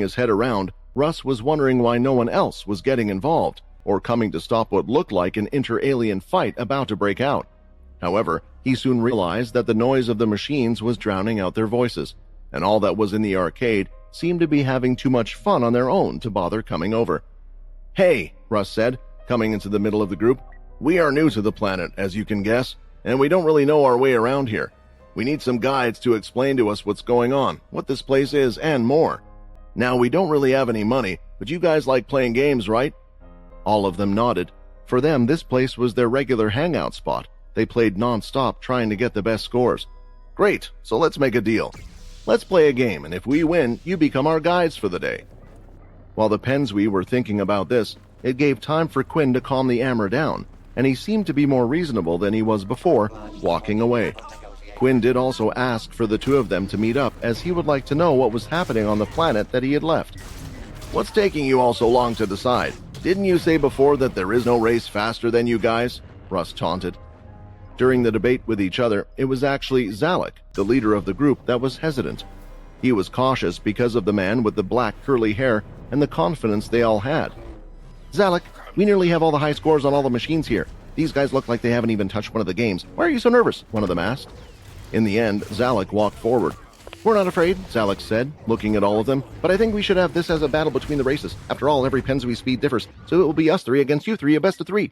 his head around, Russ was wondering why no one else was getting involved or coming to stop what looked like an inter-alien fight about to break out. However, he soon realized that the noise of the machines was drowning out their voices, and all that was in the arcade seemed to be having too much fun on their own to bother coming over. "Hey," Russ said, coming into the middle of the group. "We are new to the planet, as you can guess, and we don't really know our way around here. We need some guides to explain to us what's going on, what this place is, and more. Now, we don't really have any money, but you guys like playing games, right?" All of them nodded. For them, this place was their regular hangout spot. They played non-stop trying to get the best scores. "Great, so let's make a deal. Let's play a game, and if we win, you become our guides for the day." While the Pensui were thinking about this, it gave time for Quinn to calm the Ammer down, and he seemed to be more reasonable than he was before, walking away. Quinn did also ask for the two of them to meet up, as he would like to know what was happening on the planet that he had left. "What's taking you all so long to decide? Didn't you say before that there is no race faster than you guys?" Russ taunted. During the debate with each other, it was actually Zalek, the leader of the group, that was hesitant. He was cautious because of the man with the black curly hair and the confidence they all had. "Zalek, we nearly have all the high scores on all the machines here. These guys look like they haven't even touched one of the games. Why are you so nervous?" one of them asked. In the end, Zalek walked forward. "We're not afraid," Zalek said, looking at all of them, "but I think we should have this as a battle between the races. After all, every Pensui speed differs, so it will be us three against you three, a best of three."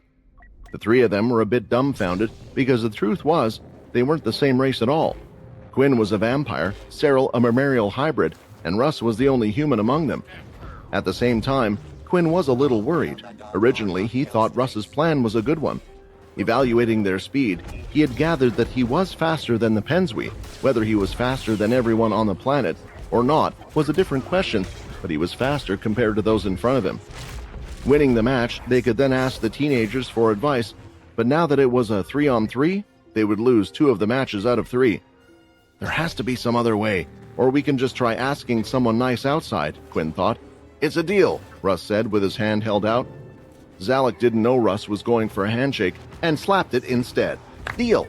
The three of them were a bit dumbfounded, because the truth was, they weren't the same race at all. Quinn was a vampire, Cyril a mammalian hybrid, and Russ was the only human among them. At the same time, Quinn was a little worried. Originally, he thought Russ's plan was a good one. Evaluating their speed, he had gathered that he was faster than the Pensui. Whether he was faster than everyone on the planet or not was a different question, but he was faster compared to those in front of him. Winning the match, they could then ask the teenagers for advice, but now that it was a 3-on-3, they would lose 2 of the matches out of 3. "There has to be some other way, or we can just try asking someone nice outside," Quinn thought. "It's a deal," Russ said with his hand held out. Zalek didn't know Russ was going for a handshake and slapped it instead. "Deal!"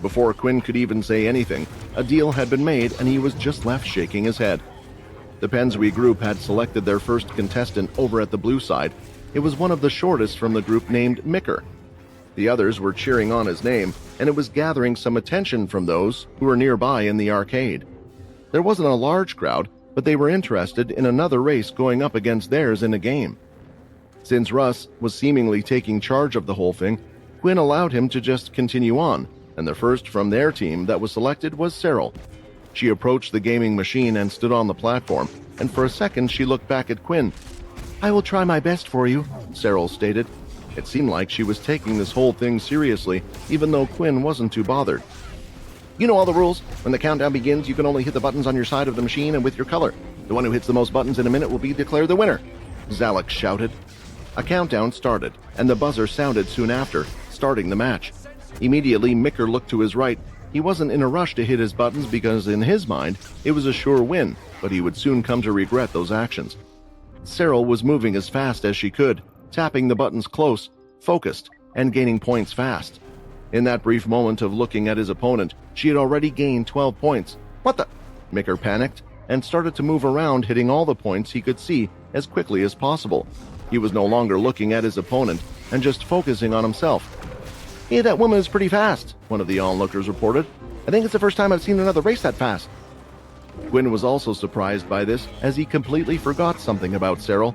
Before Quinn could even say anything, a deal had been made and he was just left shaking his head. The Pensui group had selected their first contestant over at the blue side. It was one of the shortest from the group named Micker. The others were cheering on his name, and it was gathering some attention from those who were nearby in the arcade. There wasn't a large crowd, but they were interested in another race going up against theirs in a game. Since Russ was seemingly taking charge of the whole thing, Quinn allowed him to just continue on, and the first from their team that was selected was Cyril. She approached the gaming machine and stood on the platform, and for a second she looked back at Quinn. "I will try my best for you," Cyril stated. It seemed like she was taking this whole thing seriously, even though Quinn wasn't too bothered. "You know all the rules. When the countdown begins, you can only hit the buttons on your side of the machine and with your color. The one who hits the most buttons in a minute will be declared the winner," Zalek shouted. A countdown started, and the buzzer sounded soon after, starting the match. Immediately, Micker looked to his right. He wasn't in a rush to hit his buttons because in his mind, it was a sure win, but he would soon come to regret those actions. Cyril was moving as fast as she could, tapping the buttons close, focused, and gaining points fast. In that brief moment of looking at his opponent, she had already gained 12 points. "What the?" Micker panicked and started to move around, hitting all the points he could see as quickly as possible. He was no longer looking at his opponent and just focusing on himself. "Hey, that woman is pretty fast," one of the onlookers reported. "I think it's the first time I've seen another race that fast." Quinn was also surprised by this, as he completely forgot something about Cyril.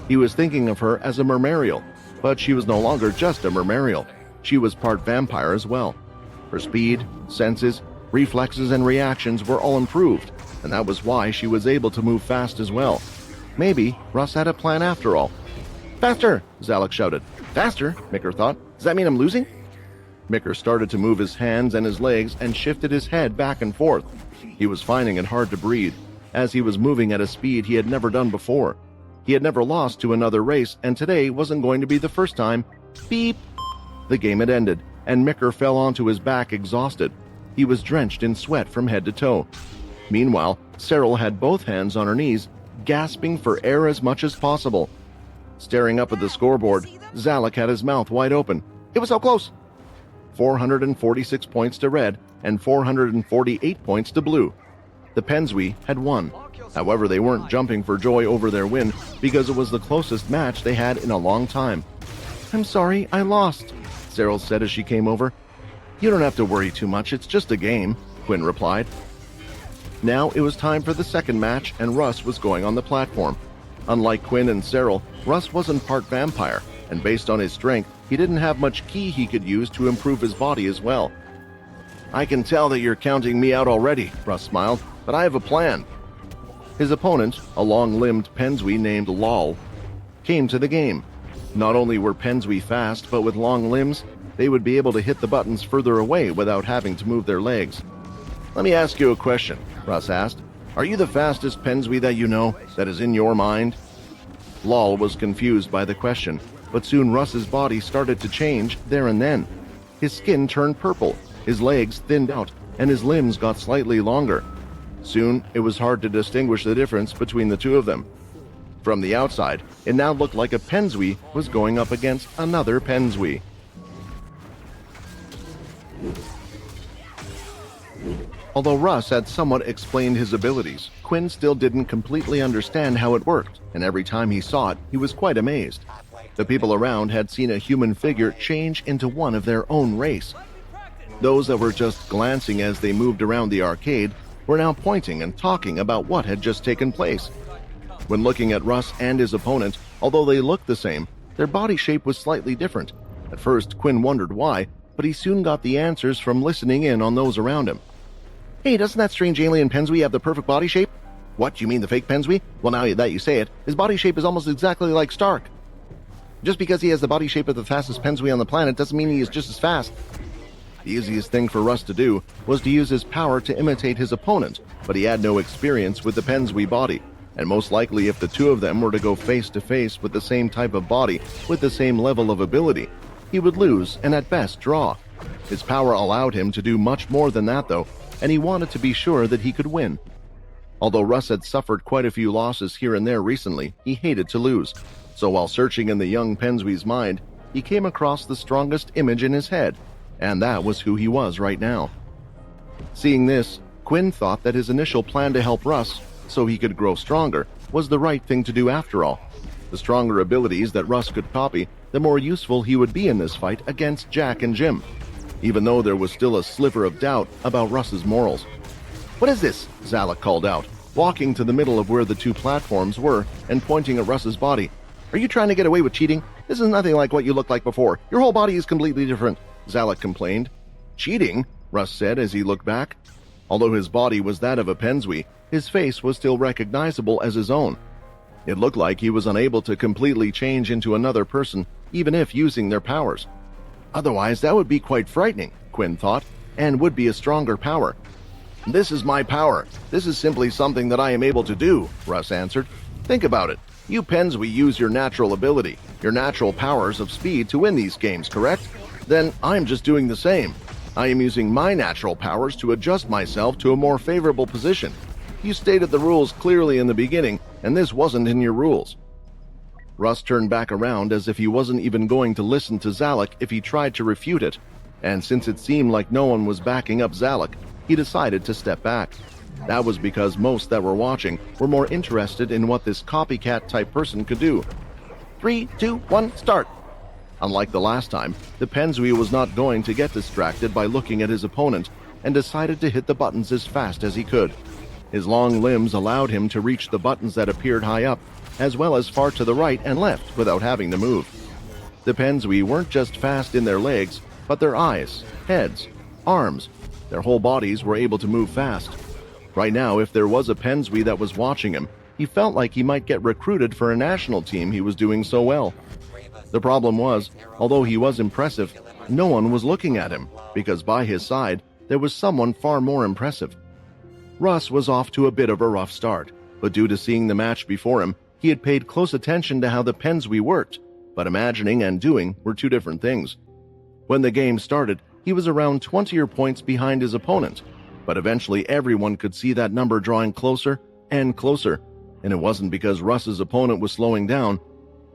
He was thinking of her as a mermarial, but she was no longer just a mermarial. She was part vampire as well. Her speed, senses, reflexes, and reactions were all improved, and that was why she was able to move fast as well. Maybe Russ had a plan after all. "Faster!" Zalek shouted. "Faster?" Micker thought. "Does that mean I'm losing?" Micker started to move his hands and his legs and shifted his head back and forth. He was finding it hard to breathe, as he was moving at a speed he had never done before. He had never lost to another race, and today wasn't going to be the first time. Beep! The game had ended, and Micker fell onto his back exhausted. He was drenched in sweat from head to toe. Meanwhile, Cyril had both hands on her knees, gasping for air as much as possible. Staring up at the scoreboard, Zalek had his mouth wide open. It was so close! 446 points to red and 448 points to blue. The Pensui had won. However, they weren't jumping for joy over their win because it was the closest match they had in a long time. "I'm sorry, I lost," Cyril said as she came over. "You don't have to worry too much, it's just a game," Quinn replied. Now it was time for the second match, and Russ was going on the platform. Unlike Quinn and Cyril, Russ wasn't part vampire, and based on his strength, he didn't have much ki he could use to improve his body as well. "I can tell that you're counting me out already," Russ smiled, "but I have a plan." His opponent, a long-limbed Pensui named Lol, came to the game. Not only were Pensui fast, but with long limbs, they would be able to hit the buttons further away without having to move their legs. "Let me ask you a question," Russ asked. "Are you the fastest Pensui that you know, that is in your mind?" Lol was confused by the question, but soon Russ's body started to change there and then. His skin turned purple, his legs thinned out, and his limbs got slightly longer. Soon, it was hard to distinguish the difference between the two of them. From the outside, it now looked like a Pensui was going up against another Pensui. Although Russ had somewhat explained his abilities, Quinn still didn't completely understand how it worked, and every time he saw it, he was quite amazed. The people around had seen a human figure change into one of their own race. Those that were just glancing as they moved around the arcade were now pointing and talking about what had just taken place. When looking at Russ and his opponent, although they looked the same, their body shape was slightly different. At first, Quinn wondered why, but he soon got the answers from listening in on those around him. "Hey, doesn't that strange alien Pensui have the perfect body shape?" "What, you mean the fake Pensui? Well, now that you say it, his body shape is almost exactly like Stark." "Just because he has the body shape of the fastest Pensui on the planet doesn't mean he is just as fast." The easiest thing for Russ to do was to use his power to imitate his opponent, but he had no experience with the Pensui body, and most likely if the two of them were to go face to face with the same type of body with the same level of ability, he would lose and at best draw. His power allowed him to do much more than that though, and he wanted to be sure that he could win. Although Russ had suffered quite a few losses here and there recently, he hated to lose. So while searching in the young Pensui's mind, he came across the strongest image in his head, and that was who he was right now. Seeing this, Quinn thought that his initial plan to help Russ, so he could grow stronger, was the right thing to do after all. The stronger abilities that Russ could copy, the more useful he would be in this fight against Jack and Jim, even though there was still a sliver of doubt about Russ's morals. "What is this?" Zalek called out, walking to the middle of where the two platforms were and pointing at Russ's body. "Are you trying to get away with cheating? This is nothing like what you looked like before. Your whole body is completely different," Zalek complained. "Cheating?" Russ said as he looked back. Although his body was that of a Pensui, his face was still recognizable as his own. It looked like he was unable to completely change into another person, even if using their powers. Otherwise, that would be quite frightening, Quinn thought, and would be a stronger power. "This is my power. This is simply something that I am able to do," Russ answered. "Think about it. You Pensui use your natural ability, your natural powers of speed to win these games, correct? Then I'm just doing the same. I am using my natural powers to adjust myself to a more favorable position. You stated the rules clearly in the beginning, and this wasn't in your rules." Russ turned back around as if he wasn't even going to listen to Zalek if he tried to refute it, and since it seemed like no one was backing up Zalek, he decided to step back. That was because most that were watching were more interested in what this copycat-type person could do. 3, 2, 1, start! Unlike the last time, the Pensui was not going to get distracted by looking at his opponent and decided to hit the buttons as fast as he could. His long limbs allowed him to reach the buttons that appeared high up, as well as far to the right and left without having to move. The Pensui weren't just fast in their legs, but their eyes, heads, arms. Their whole bodies were able to move fast. Right now, if there was a Pensui that was watching him, he felt like he might get recruited for a national team, he was doing so well. The problem was, although he was impressive, no one was looking at him, because by his side, there was someone far more impressive. Russ was off to a bit of a rough start, but due to seeing the match before him, he had paid close attention to how the Pensui worked, but imagining and doing were two different things. When the game started, he was around 20 points behind his opponent, but eventually everyone could see that number drawing closer and closer, and it wasn't because Russ's opponent was slowing down,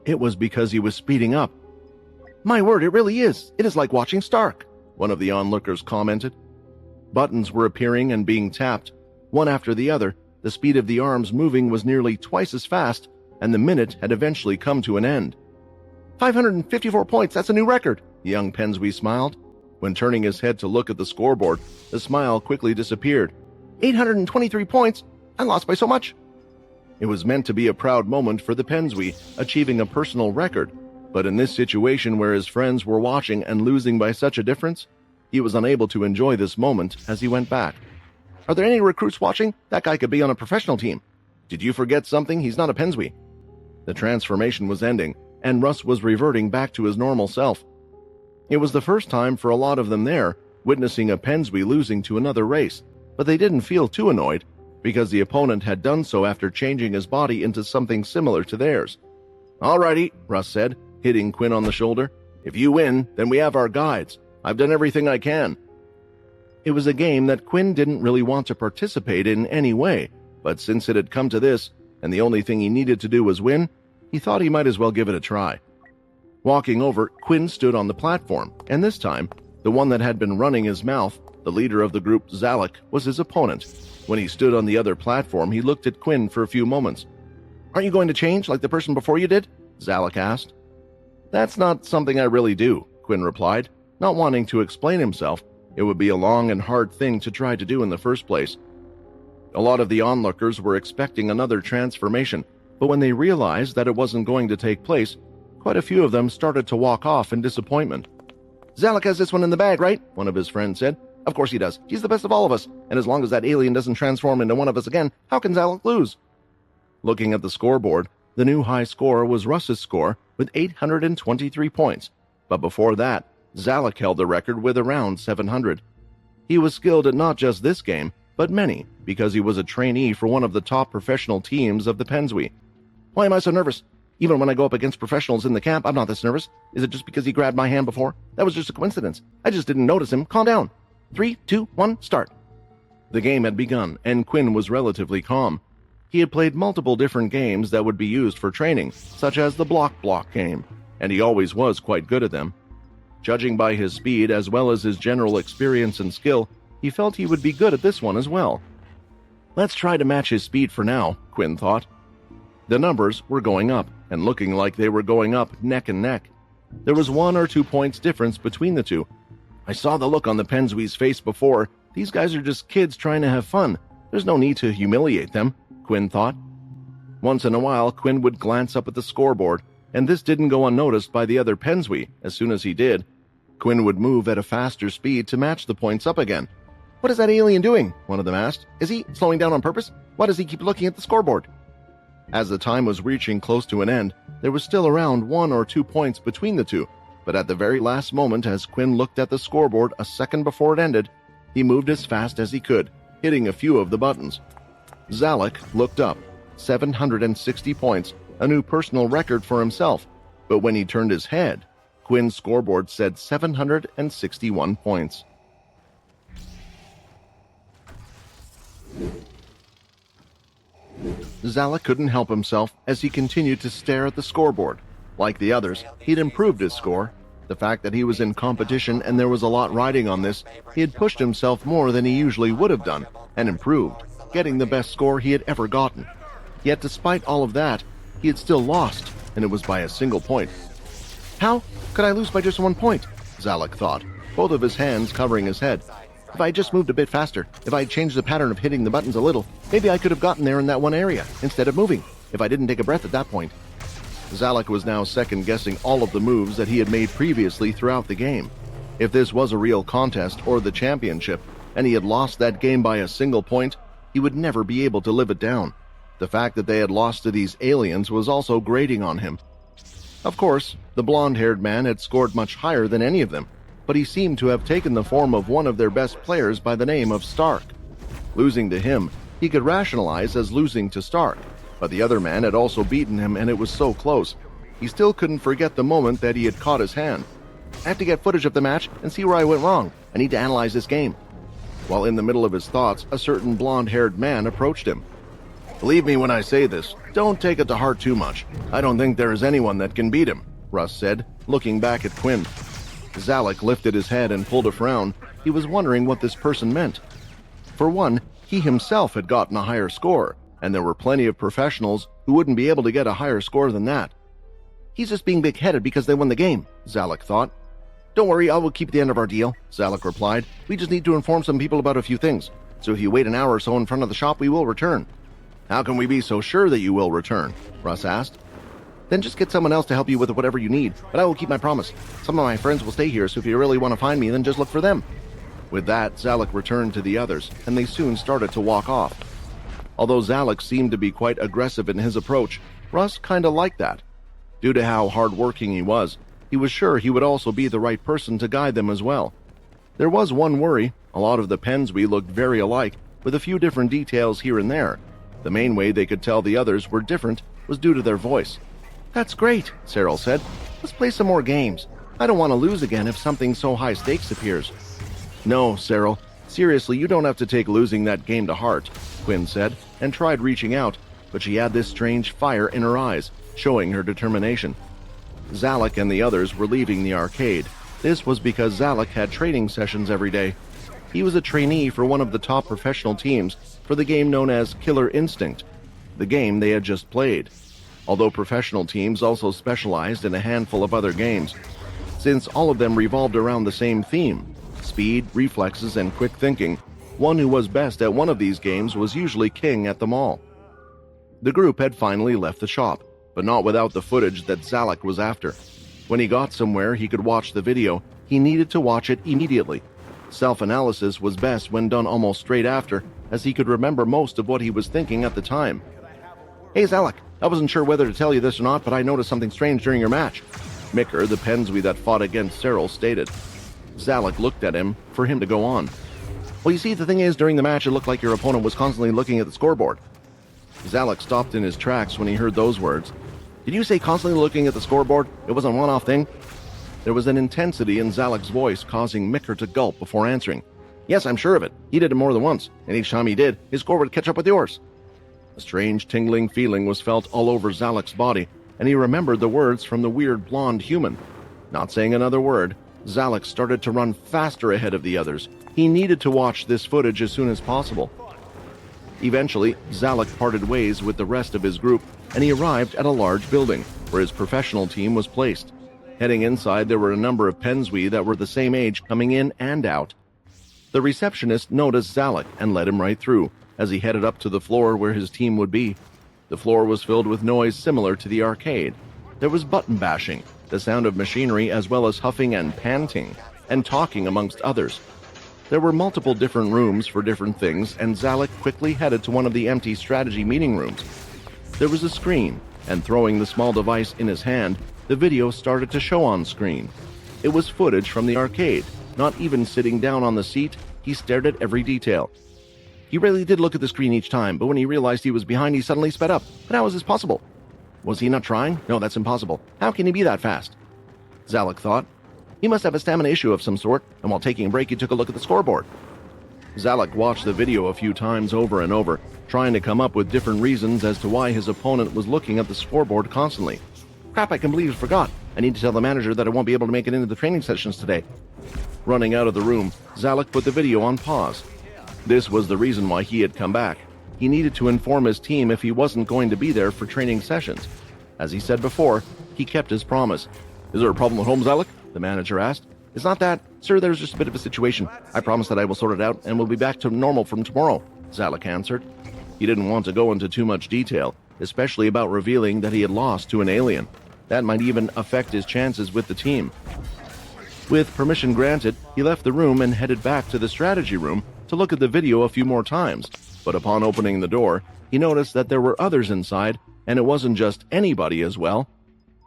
it was because he was speeding up. "My word, it really is. It is like watching Stark," one of the onlookers commented. Buttons were appearing and being tapped. one after the other. The speed of the arms moving was nearly twice as fast, and the minute had eventually come to an end. 554 points, that's a new record, the young Pensby smiled. When turning his head to look at the scoreboard, the smile quickly disappeared. 823 points? I lost by so much. It was meant to be a proud moment for the Pensby, achieving a personal record, but in this situation where his friends were watching and losing by such a difference, he was unable to enjoy this moment as he went back. Are there any recruits watching? That guy could be on a professional team. Did you forget something? He's not a Pensby. The transformation was ending, and Russ was reverting back to his normal self. It was the first time for a lot of them there, witnessing a Pensby losing to another race, but they didn't feel too annoyed, because the opponent had done so after changing his body into something similar to theirs. Alrighty, Russ said, hitting Quinn on the shoulder. If you win, then we have our guides. I've done everything I can. It was a game that Quinn didn't really want to participate in any way, but since it had come to this, and the only thing he needed to do was win, he thought he might as well give it a try. Walking over, Quinn stood on the platform, and this time, the one that had been running his mouth, the leader of the group, Zalek, was his opponent. When he stood on the other platform, he looked at Quinn for a few moments. Aren't you going to change like the person before you did? Zalek asked. That's not something I really do, Quinn replied, not wanting to explain himself. It would be a long and hard thing to try to do in the first place. A lot of the onlookers were expecting another transformation, but when they realized that it wasn't going to take place, quite a few of them started to walk off in disappointment. Zalek has this one in the bag, right? One of his friends said. Of course he does. He's the best of all of us, and as long as that alien doesn't transform into one of us again, how can Zalek lose? Looking at the scoreboard, the new high score was Russ's score with 823 points, but before that, Zalek held the record with around 700. He was skilled at not just this game, but many, because he was a trainee for one of the top professional teams of the Pensby. Why am I so nervous? Even when I go up against professionals in the camp, I'm not this nervous. Is it just because he grabbed my hand before? That was just a coincidence. I just didn't notice him. Calm down. 3, 2, 1, start. The game had begun, and Quinn was relatively calm. He had played multiple different games that would be used for training, such as the block game, and he always was quite good at them. Judging by his speed as well as his general experience and skill, he felt he would be good at this one as well. Let's try to match his speed for now, Quinn thought. The numbers were going up, and looking like they were going up neck and neck. There was 1 or 2 points difference between the two. I saw the look on the Pensby's face before. These guys are just kids trying to have fun. There's no need to humiliate them, Quinn thought. Once in a while, Quinn would glance up at the scoreboard, and this didn't go unnoticed by the other Pensby. As soon as he did, Quinn would move at a faster speed to match the points up again. What is that alien doing? One of them asked. Is he slowing down on purpose? Why does he keep looking at the scoreboard? As the time was reaching close to an end, there was still around 1 or 2 points between the two, but at the very last moment, as Quinn looked at the scoreboard a second before it ended, he moved as fast as he could, hitting a few of the buttons. Zalek looked up, 760 points, a new personal record for himself, but when he turned his head, Quinn's scoreboard said 761 points. Zalek couldn't help himself as he continued to stare at the scoreboard. Like the others, he'd improved his score. The fact that he was in competition and there was a lot riding on this, he had pushed himself more than he usually would have done, and improved, getting the best score he had ever gotten. Yet despite all of that, he had still lost, and it was by a single point. How could I lose by just 1 point? Zalek thought, both of his hands covering his head. If I had just moved a bit faster, if I had changed the pattern of hitting the buttons a little, maybe I could have gotten there in that one area, instead of moving, if I didn't take a breath at that point. Zalek was now second-guessing all of the moves that he had made previously throughout the game. If this was a real contest or the championship, and he had lost that game by a single point, he would never be able to live it down. The fact that they had lost to these aliens was also grating on him. Of course, the blonde-haired man had scored much higher than any of them, but he seemed to have taken the form of one of their best players by the name of Stark. Losing to him, he could rationalize as losing to Stark, but the other man had also beaten him and it was so close. He still couldn't forget the moment that he had caught his hand. I have to get footage of the match and see where I went wrong. I need to analyze this game. While in the middle of his thoughts, a certain blonde-haired man approached him. Believe me when I say this, don't take it to heart too much. I don't think there is anyone that can beat him, Russ said, looking back at Quinn. Zalek lifted his head and pulled a frown. He was wondering what this person meant. For one, He himself had gotten a higher score, and there were plenty of professionals who wouldn't be able to get a higher score than that. He's just being big-headed because they won the game, Zalek thought. Don't worry, I will keep the end of our deal, Zalek replied. We just need to inform some people about a few things. So if you wait an hour or so in front of the shop, we will return. How can we be so sure that you will return? Russ asked. Then just get someone else to help you with whatever you need, but I will keep my promise. Some of my friends will stay here, so if you really want to find me, then just look for them. With that, Zalek returned to the others, and they soon started to walk off. Although Zalek seemed to be quite aggressive in his approach, Russ kinda liked that. Due to how hard-working he was sure he would also be the right person to guide them as well. There was one worry. A lot of the Pensby looked very alike, with a few different details here and there. The main way they could tell the others were different was due to their voice. That's great, Cyril said. Let's play some more games. I don't want to lose again if something so high stakes appears. No, Cyril. Seriously, you don't have to take losing that game to heart, Quinn said, and tried reaching out, but she had this strange fire in her eyes, showing her determination. Zalek and the others were leaving the arcade. This was because Zalek had training sessions every day. He was a trainee for one of the top professional teams for the game known as Killer Instinct, the game they had just played. Although professional teams also specialized in a handful of other games, since all of them revolved around the same theme, speed, reflexes, and quick thinking, one who was best at one of these games was usually king at them all. The group had finally left the shop, but not without the footage that Zalek was after. When he got somewhere he could watch the video, he needed to watch it immediately. Self-analysis was best when done almost straight after, as he could remember most of what he was thinking at the time. Hey Zalek, I wasn't sure whether to tell you this or not, but I noticed something strange during your match, Micker, the Pensby that fought against Cyril, stated. Zalek looked at him for him to go on. Well, you see, the thing is, during the match it looked like your opponent was constantly looking at the scoreboard. Zalek stopped in his tracks when he heard those words. Did you say constantly looking at the scoreboard? It wasn't a one-off thing? There was an intensity in Zalek's voice causing Micker to gulp before answering. Yes, I'm sure of it. He did it more than once, and each time he did, his score would catch up with yours. A strange tingling feeling was felt all over Zalek's body, and he remembered the words from the weird blonde human. Not saying another word, Zalek started to run faster ahead of the others. He needed to watch this footage as soon as possible. Eventually, Zalek parted ways with the rest of his group, and he arrived at a large building, where his professional team was placed. Heading inside, there were a number of Pensby that were the same age coming in and out. The receptionist noticed Zalek and led him right through, as he headed up to the floor where his team would be. The floor was filled with noise similar to the arcade. There was button bashing, the sound of machinery, as well as huffing and panting, and talking amongst others. There were multiple different rooms for different things, and Zalek quickly headed to one of the empty strategy meeting rooms. There was a screen, and throwing the small device in his hand, the video started to show on screen. It was footage from the arcade. Not even sitting down on the seat, he stared at every detail. He really did look at the screen each time, but when he realized he was behind, he suddenly sped up. But how is this possible? Was he not trying? No, that's impossible. How can he be that fast? Zalek thought. He must have a stamina issue of some sort, and while taking a break, he took a look at the scoreboard. Zalek watched the video a few times over and over, trying to come up with different reasons as to why his opponent was looking at the scoreboard constantly. Crap, I completely forgot. I need to tell the manager that I won't be able to make it into the training sessions today. Running out of the room, Zalek put the video on pause. This was the reason why he had come back. He needed to inform his team if he wasn't going to be there for training sessions. As he said before, he kept his promise. Is there a problem at home, Zalek? The manager asked. It's not that. Sir, there's just a bit of a situation. I promise that I will sort it out and we'll be back to normal from tomorrow, Zalek answered. He didn't want to go into too much detail, especially about revealing that he had lost to an alien. That might even affect his chances with the team. With permission granted, he left the room and headed back to the strategy room to look at the video a few more times. But upon opening the door, he noticed that there were others inside, and it wasn't just anybody as well.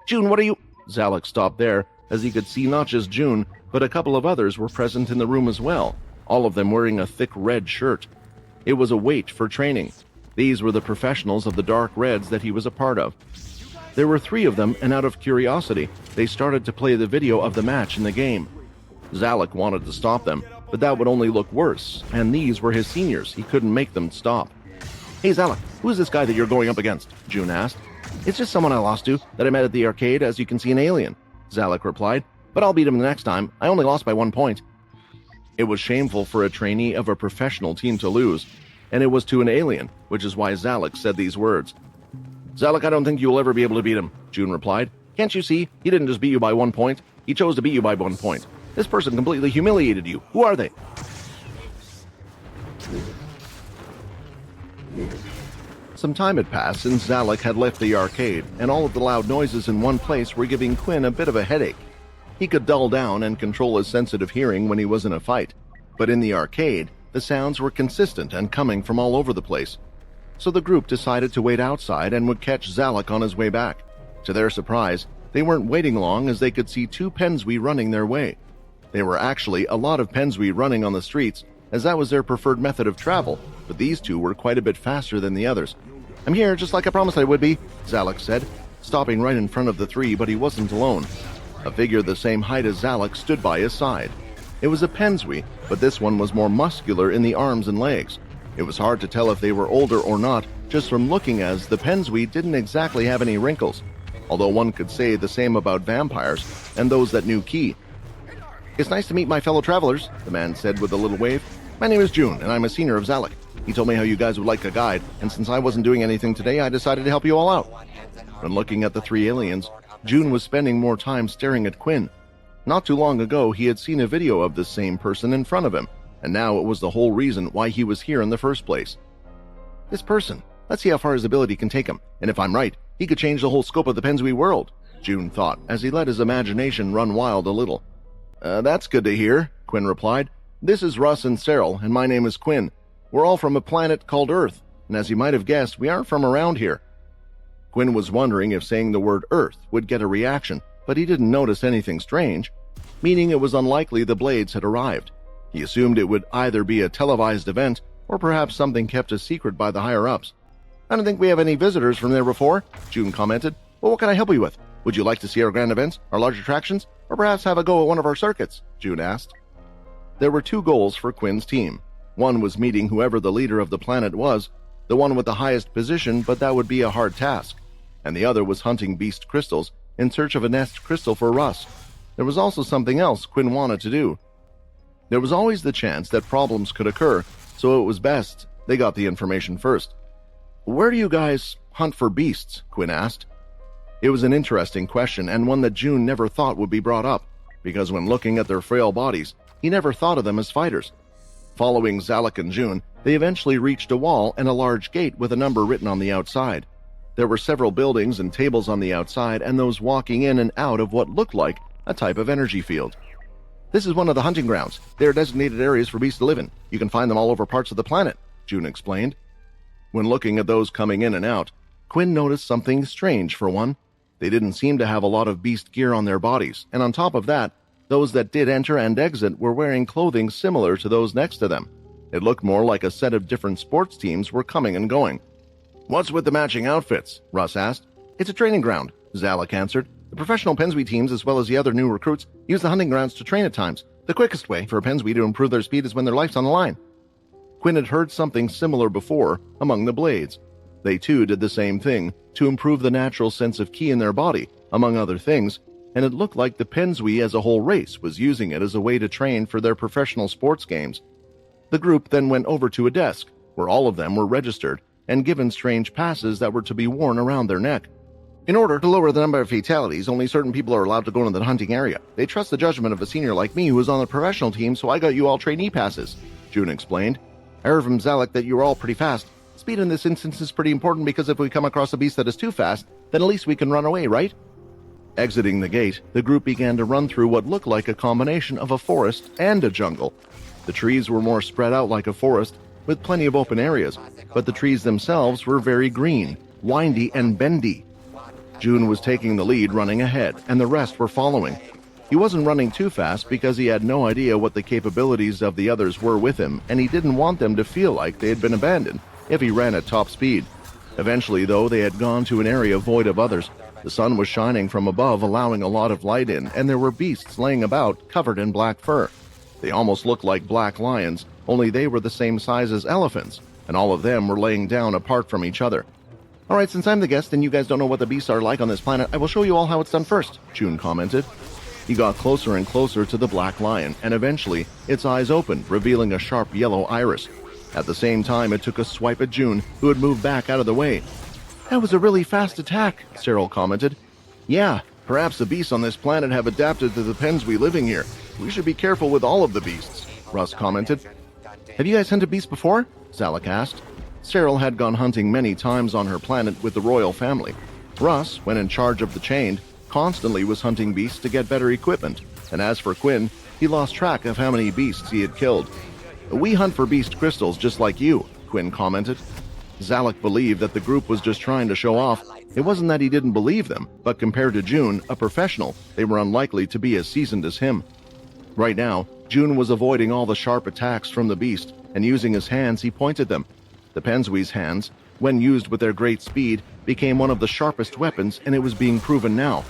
June, what are you... Zalek stopped there, as he could see not just June, but a couple of others were present in the room as well, all of them wearing a thick red shirt. It was a wait for training. These were the professionals of the Dark Reds that he was a part of. There were 3 of them, and out of curiosity, they started to play the video of the match in the game. Zalek wanted to stop them, but that would only look worse, and these were his seniors. He couldn't make them stop. Hey Zalek, who is this guy that you're going up against? June asked. It's just someone I lost to, that I met at the arcade, as you can see an alien, Zalek replied. But I'll beat him the next time. I only lost by 1 point. It was shameful for a trainee of a professional team to lose. and it was to an alien, which is why Zalek said these words. "Zalek, I don't think you will ever be able to beat him," June replied. "Can't you see? He didn't just beat you by 1 point. He chose to beat you by 1 point. This person completely humiliated you. Who are they?" Some time had passed since Zalek had left the arcade, and all of the loud noises in one place were giving Quinn a bit of a headache. He could dull down and control his sensitive hearing when he was in a fight, but in the arcade, the sounds were consistent and coming from all over the place. So the group decided to wait outside and would catch Zalek on his way back. To their surprise, they weren't waiting long as they could see 2 Pensui running their way. There were actually a lot of Pensui running on the streets, as that was their preferred method of travel, but these 2 were quite a bit faster than the others. "I'm here, just like I promised I would be," Zalek said, stopping right in front of the 3, but he wasn't alone. A figure the same height as Zalek stood by his side. It was a Pensui, but this one was more muscular in the arms and legs. It was hard to tell if they were older or not, just from looking, as the Pensui didn't exactly have any wrinkles, although one could say the same about vampires and those that knew Ki. "It's nice to meet my fellow travelers," the man said with a little wave. "My name is June, and I'm a senior of Zalek. He told me how you guys would like a guide, and since I wasn't doing anything today, I decided to help you all out." When looking at the 3 aliens, June was spending more time staring at Quinn. Not too long ago, he had seen a video of this same person in front of him, and now it was the whole reason why he was here in the first place. "This person, let's see how far his ability can take him, and if I'm right, he could change the whole scope of the Pensui world," June thought, as he let his imagination run wild a little. That's good to hear," Quinn replied. "This is Russ and Cyril, and my name is Quinn. We're all from a planet called Earth, and as you might have guessed, we aren't from around here." Quinn was wondering if saying the word Earth would get a reaction, but he didn't notice anything strange, meaning it was unlikely the Blades had arrived. He assumed it would either be a televised event or perhaps something kept a secret by the higher-ups. "I don't think we have any visitors from there before," June commented. "Well, what can I help you with? Would you like to see our grand events, our large attractions, or perhaps have a go at one of our circuits?" June asked. There were 2 goals for Quinn's team. One was meeting whoever the leader of the planet was, the one with the highest position, but that would be a hard task. And the other was hunting beast crystals in search of a nest crystal for Russ. There was also something else Quinn wanted to do. There was always the chance that problems could occur, so it was best they got the information first. "Where do you guys hunt for beasts?" Quinn asked. It was an interesting question, and one that June never thought would be brought up, because when looking at their frail bodies, he never thought of them as fighters. Following Zalek and June, they eventually reached a wall and a large gate with a number written on the outside. There were several buildings and tables on the outside, and those walking in and out of what looked like a type of energy field. "This is one of the hunting grounds. They are designated areas for beasts to live in. You can find them all over parts of the planet," June explained. When looking at those coming in and out, Quinn noticed something strange for one. They didn't seem to have a lot of beast gear on their bodies, and on top of that, those that did enter and exit were wearing clothing similar to those next to them. It looked more like a set of different sports teams were coming and going. "What's with the matching outfits?" Russ asked. "It's a training ground," Zalek answered. "The professional Pensui teams, as well as the other new recruits, use the hunting grounds to train at times. The quickest way for a Pensui to improve their speed is when their life's on the line." Quinn had heard something similar before among the Blades. They too did the same thing to improve the natural sense of Ki in their body, among other things, and it looked like the Pensui as a whole race was using it as a way to train for their professional sports games. The group then went over to a desk, where all of them were registered and given strange passes that were to be worn around their neck. "In order to lower the number of fatalities, only certain people are allowed to go into the hunting area. They trust the judgment of a senior like me who is on the professional team, so I got you all trainee passes," June explained. "I heard from Zalek that you were all pretty fast. Speed in this instance is pretty important because if we come across a beast that is too fast, then at least we can run away, right?" Exiting the gate, the group began to run through what looked like a combination of a forest and a jungle. The trees were more spread out like a forest, with plenty of open areas, but the trees themselves were very green, windy, and bendy. June was taking the lead, running ahead, and the rest were following. He wasn't running too fast because he had no idea what the capabilities of the others were with him, and he didn't want them to feel like they had been abandoned if he ran at top speed. Eventually, though, they had gone to an area void of others. The sun was shining from above, allowing a lot of light in, and there were beasts laying about, covered in black fur. They almost looked like black lions, only they were the same size as elephants, and all of them were laying down apart from each other. "All right, since I'm the guest and you guys don't know what the beasts are like on this planet, I will show you all how it's done first," June commented. He got closer and closer to the black lion, and eventually its eyes opened, revealing a sharp yellow iris. At the same time, it took a swipe at June, who had moved back out of the way. "That was a really fast attack," Cyril commented. "Yeah, perhaps the beasts on this planet have adapted to the Pensui living here. We should be careful with all of the beasts," Russ commented. "Have you guys hunted beasts before?" Zalek asked. Cyril had gone hunting many times on her planet with the royal family. Russ, when in charge of the Chained, constantly was hunting beasts to get better equipment, and as for Quinn, he lost track of how many beasts he had killed. "We hunt for beast crystals just like you," Quinn commented. Zalek believed that the group was just trying to show off. It wasn't that he didn't believe them, but compared to June, a professional, they were unlikely to be as seasoned as him. Right now, June was avoiding all the sharp attacks from the beast, and using his hands he pointed them. The Pensui's hands, when used with their great speed, became one of the sharpest weapons, and it was being proven now.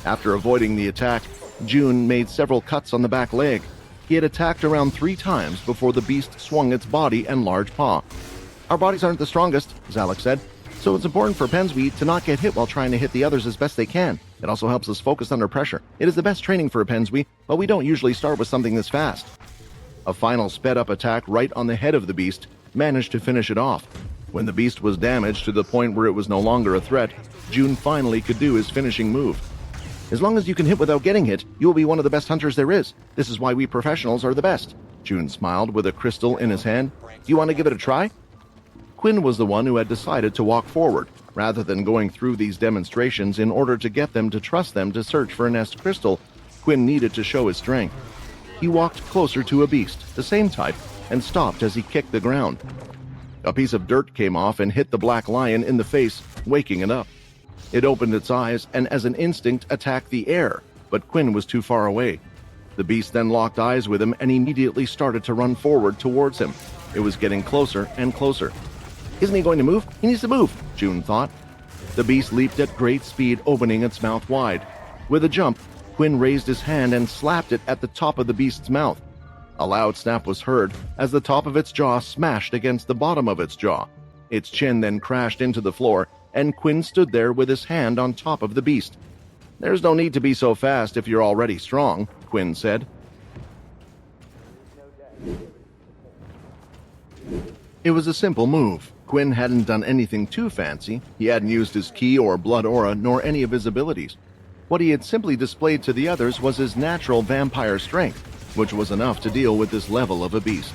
After avoiding the attack, June made several cuts on the back leg. He had attacked around 3 times before the beast swung its body and large paw. "Our bodies aren't the strongest," Zalek said, "so it's important for Pensui to not get hit while trying to hit the others as best they can. It also helps us focus under pressure. It is the best training for a Pensui, but we don't usually start with something this fast." A final sped-up attack right on the head of the beast managed to finish it off. When the beast was damaged to the point where it was no longer a threat, June finally could do his finishing move. "As long as you can hit without getting hit, you will be one of the best hunters there is. This is why we professionals are the best." June smiled with a crystal in his hand. "Do you want to give it a try?" Quinn was the one who had decided to walk forward, rather than going through these demonstrations in order to get them to trust them to search for a nest crystal. Quinn needed to show his strength. He walked closer to a beast, the same type, and stopped as he kicked the ground. A piece of dirt came off and hit the black lion in the face, waking it up. It opened its eyes and as an instinct attacked the air, but Quinn was too far away. The beast then locked eyes with him and immediately started to run forward towards him. It was getting closer and closer. "Isn't he going to move? He needs to move," June thought. The beast leaped at great speed, opening its mouth wide. With a jump, Quinn raised his hand and slapped it at the top of the beast's mouth. A loud snap was heard as the top of its jaw smashed against the bottom of its jaw. Its chin then crashed into the floor, and Quinn stood there with his hand on top of the beast. "There's no need to be so fast if you're already strong," Quinn said. It was a simple move. Quinn hadn't done anything too fancy. He hadn't used his ki or blood aura nor any of his abilities. What he had simply displayed to the others was his natural vampire strength, which was enough to deal with this level of a beast.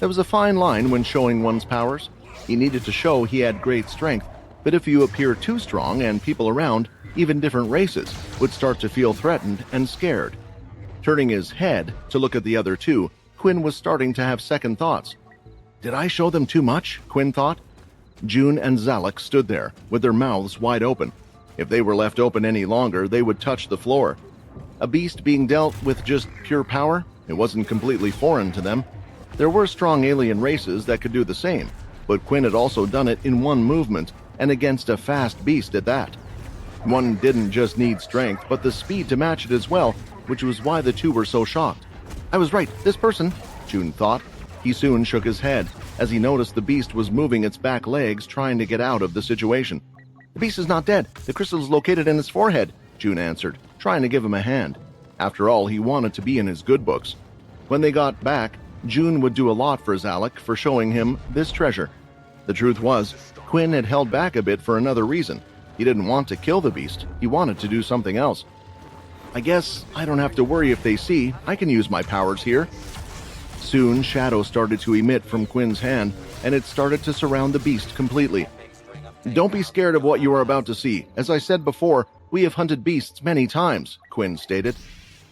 There was a fine line when showing one's powers. He needed to show he had great strength, but if you appear too strong and people around, even different races, would start to feel threatened and scared. Turning his head to look at the other two, Quinn was starting to have second thoughts. "Did I show them too much?" Quinn thought. June and Zalek stood there, with their mouths wide open. If they were left open any longer, they would touch the floor. A beast being dealt with just pure power? It wasn't completely foreign to them. There were strong alien races that could do the same, but Quinn had also done it in one movement, and against a fast beast at that. One didn't just need strength, but the speed to match it as well, which was why the two were so shocked. "I was right, this person," June thought. He soon shook his head, as he noticed the beast was moving its back legs trying to get out of the situation. "The beast is not dead. The crystal is located in his forehead," June answered, trying to give him a hand. After all, he wanted to be in his good books. When they got back, June would do a lot for Zalek for showing him this treasure. The truth was, Quinn had held back a bit for another reason. He didn't want to kill the beast. He wanted to do something else. "I guess I don't have to worry if they see. I can use my powers here." Soon, shadow started to emit from Quinn's hand, and it started to surround the beast completely. "Don't be scared of what you are about to see. As I said before, we have hunted beasts many times," Quinn stated.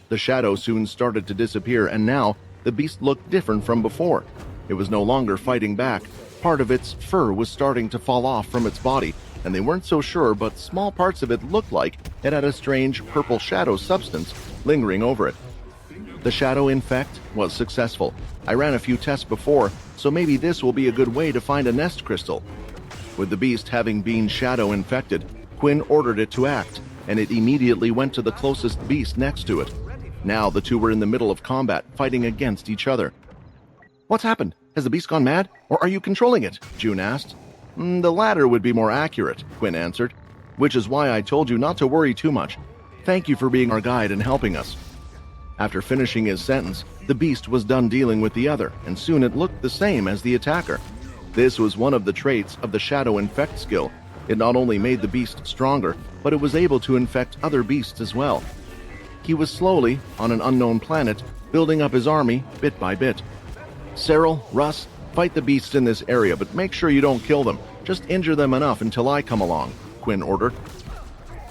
The shadow soon started to disappear, and now the beast looked different from before. It was no longer fighting back. Part of its fur was starting to fall off from its body, and they weren't so sure, but small parts of it looked like it had a strange purple shadow substance lingering over it. The shadow infect was successful. I ran a few tests before, so maybe this will be a good way to find a nest crystal. With the beast having been shadow infected, Quinn ordered it to act, and it immediately went to the closest beast next to it. Now the two were in the middle of combat, fighting against each other. "What's happened? Has the beast gone mad, or are you controlling it?" June asked. The latter would be more accurate," Quinn answered, "which is why I told you not to worry too much. Thank you for being our guide and helping us." After finishing his sentence, the beast was done dealing with the other, and soon it looked the same as the attacker. This was one of the traits of the Shadow Infect skill. It not only made the beast stronger, but it was able to infect other beasts as well. He was slowly, on an unknown planet, building up his army bit by bit. Cyril, Russ, fight the beasts in this area, but make sure you don't kill them. Just injure them enough until I come along, Quinn ordered.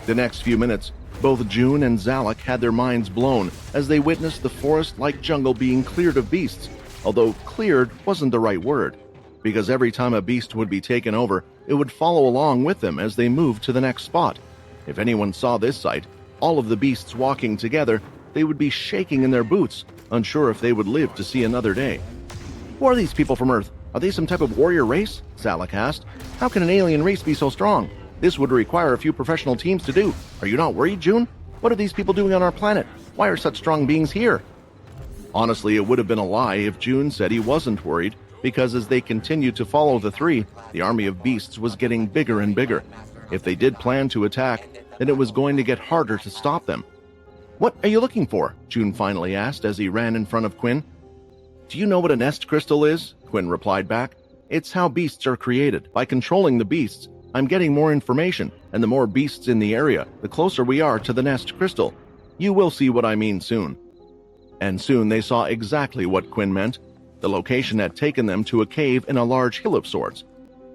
The next few minutes, both June and Zalek had their minds blown as they witnessed the forest-like jungle being cleared of beasts, although cleared wasn't the right word, because every time a beast would be taken over, it would follow along with them as they moved to the next spot. If anyone saw this sight, all of the beasts walking together, they would be shaking in their boots, unsure if they would live to see another day. Who are these people from Earth? Are they some type of warrior race? Zalek asked. How can an alien race be so strong? This would require a few professional teams to do. Are you not worried, June? What are these people doing on our planet? Why are such strong beings here? Honestly, it would have been a lie if June said he wasn't worried, because as they continued to follow the three, the army of beasts was getting bigger and bigger. If they did plan to attack, then it was going to get harder to stop them. What are you looking for? June finally asked as he ran in front of Quinn. Do you know what a nest crystal is? Quinn replied back. It's how beasts are created. By controlling the beasts, I'm getting more information, and the more beasts in the area, the closer we are to the nest crystal. You will see what I mean soon. And soon they saw exactly what Quinn meant. The location had taken them to a cave in a large hill of sorts.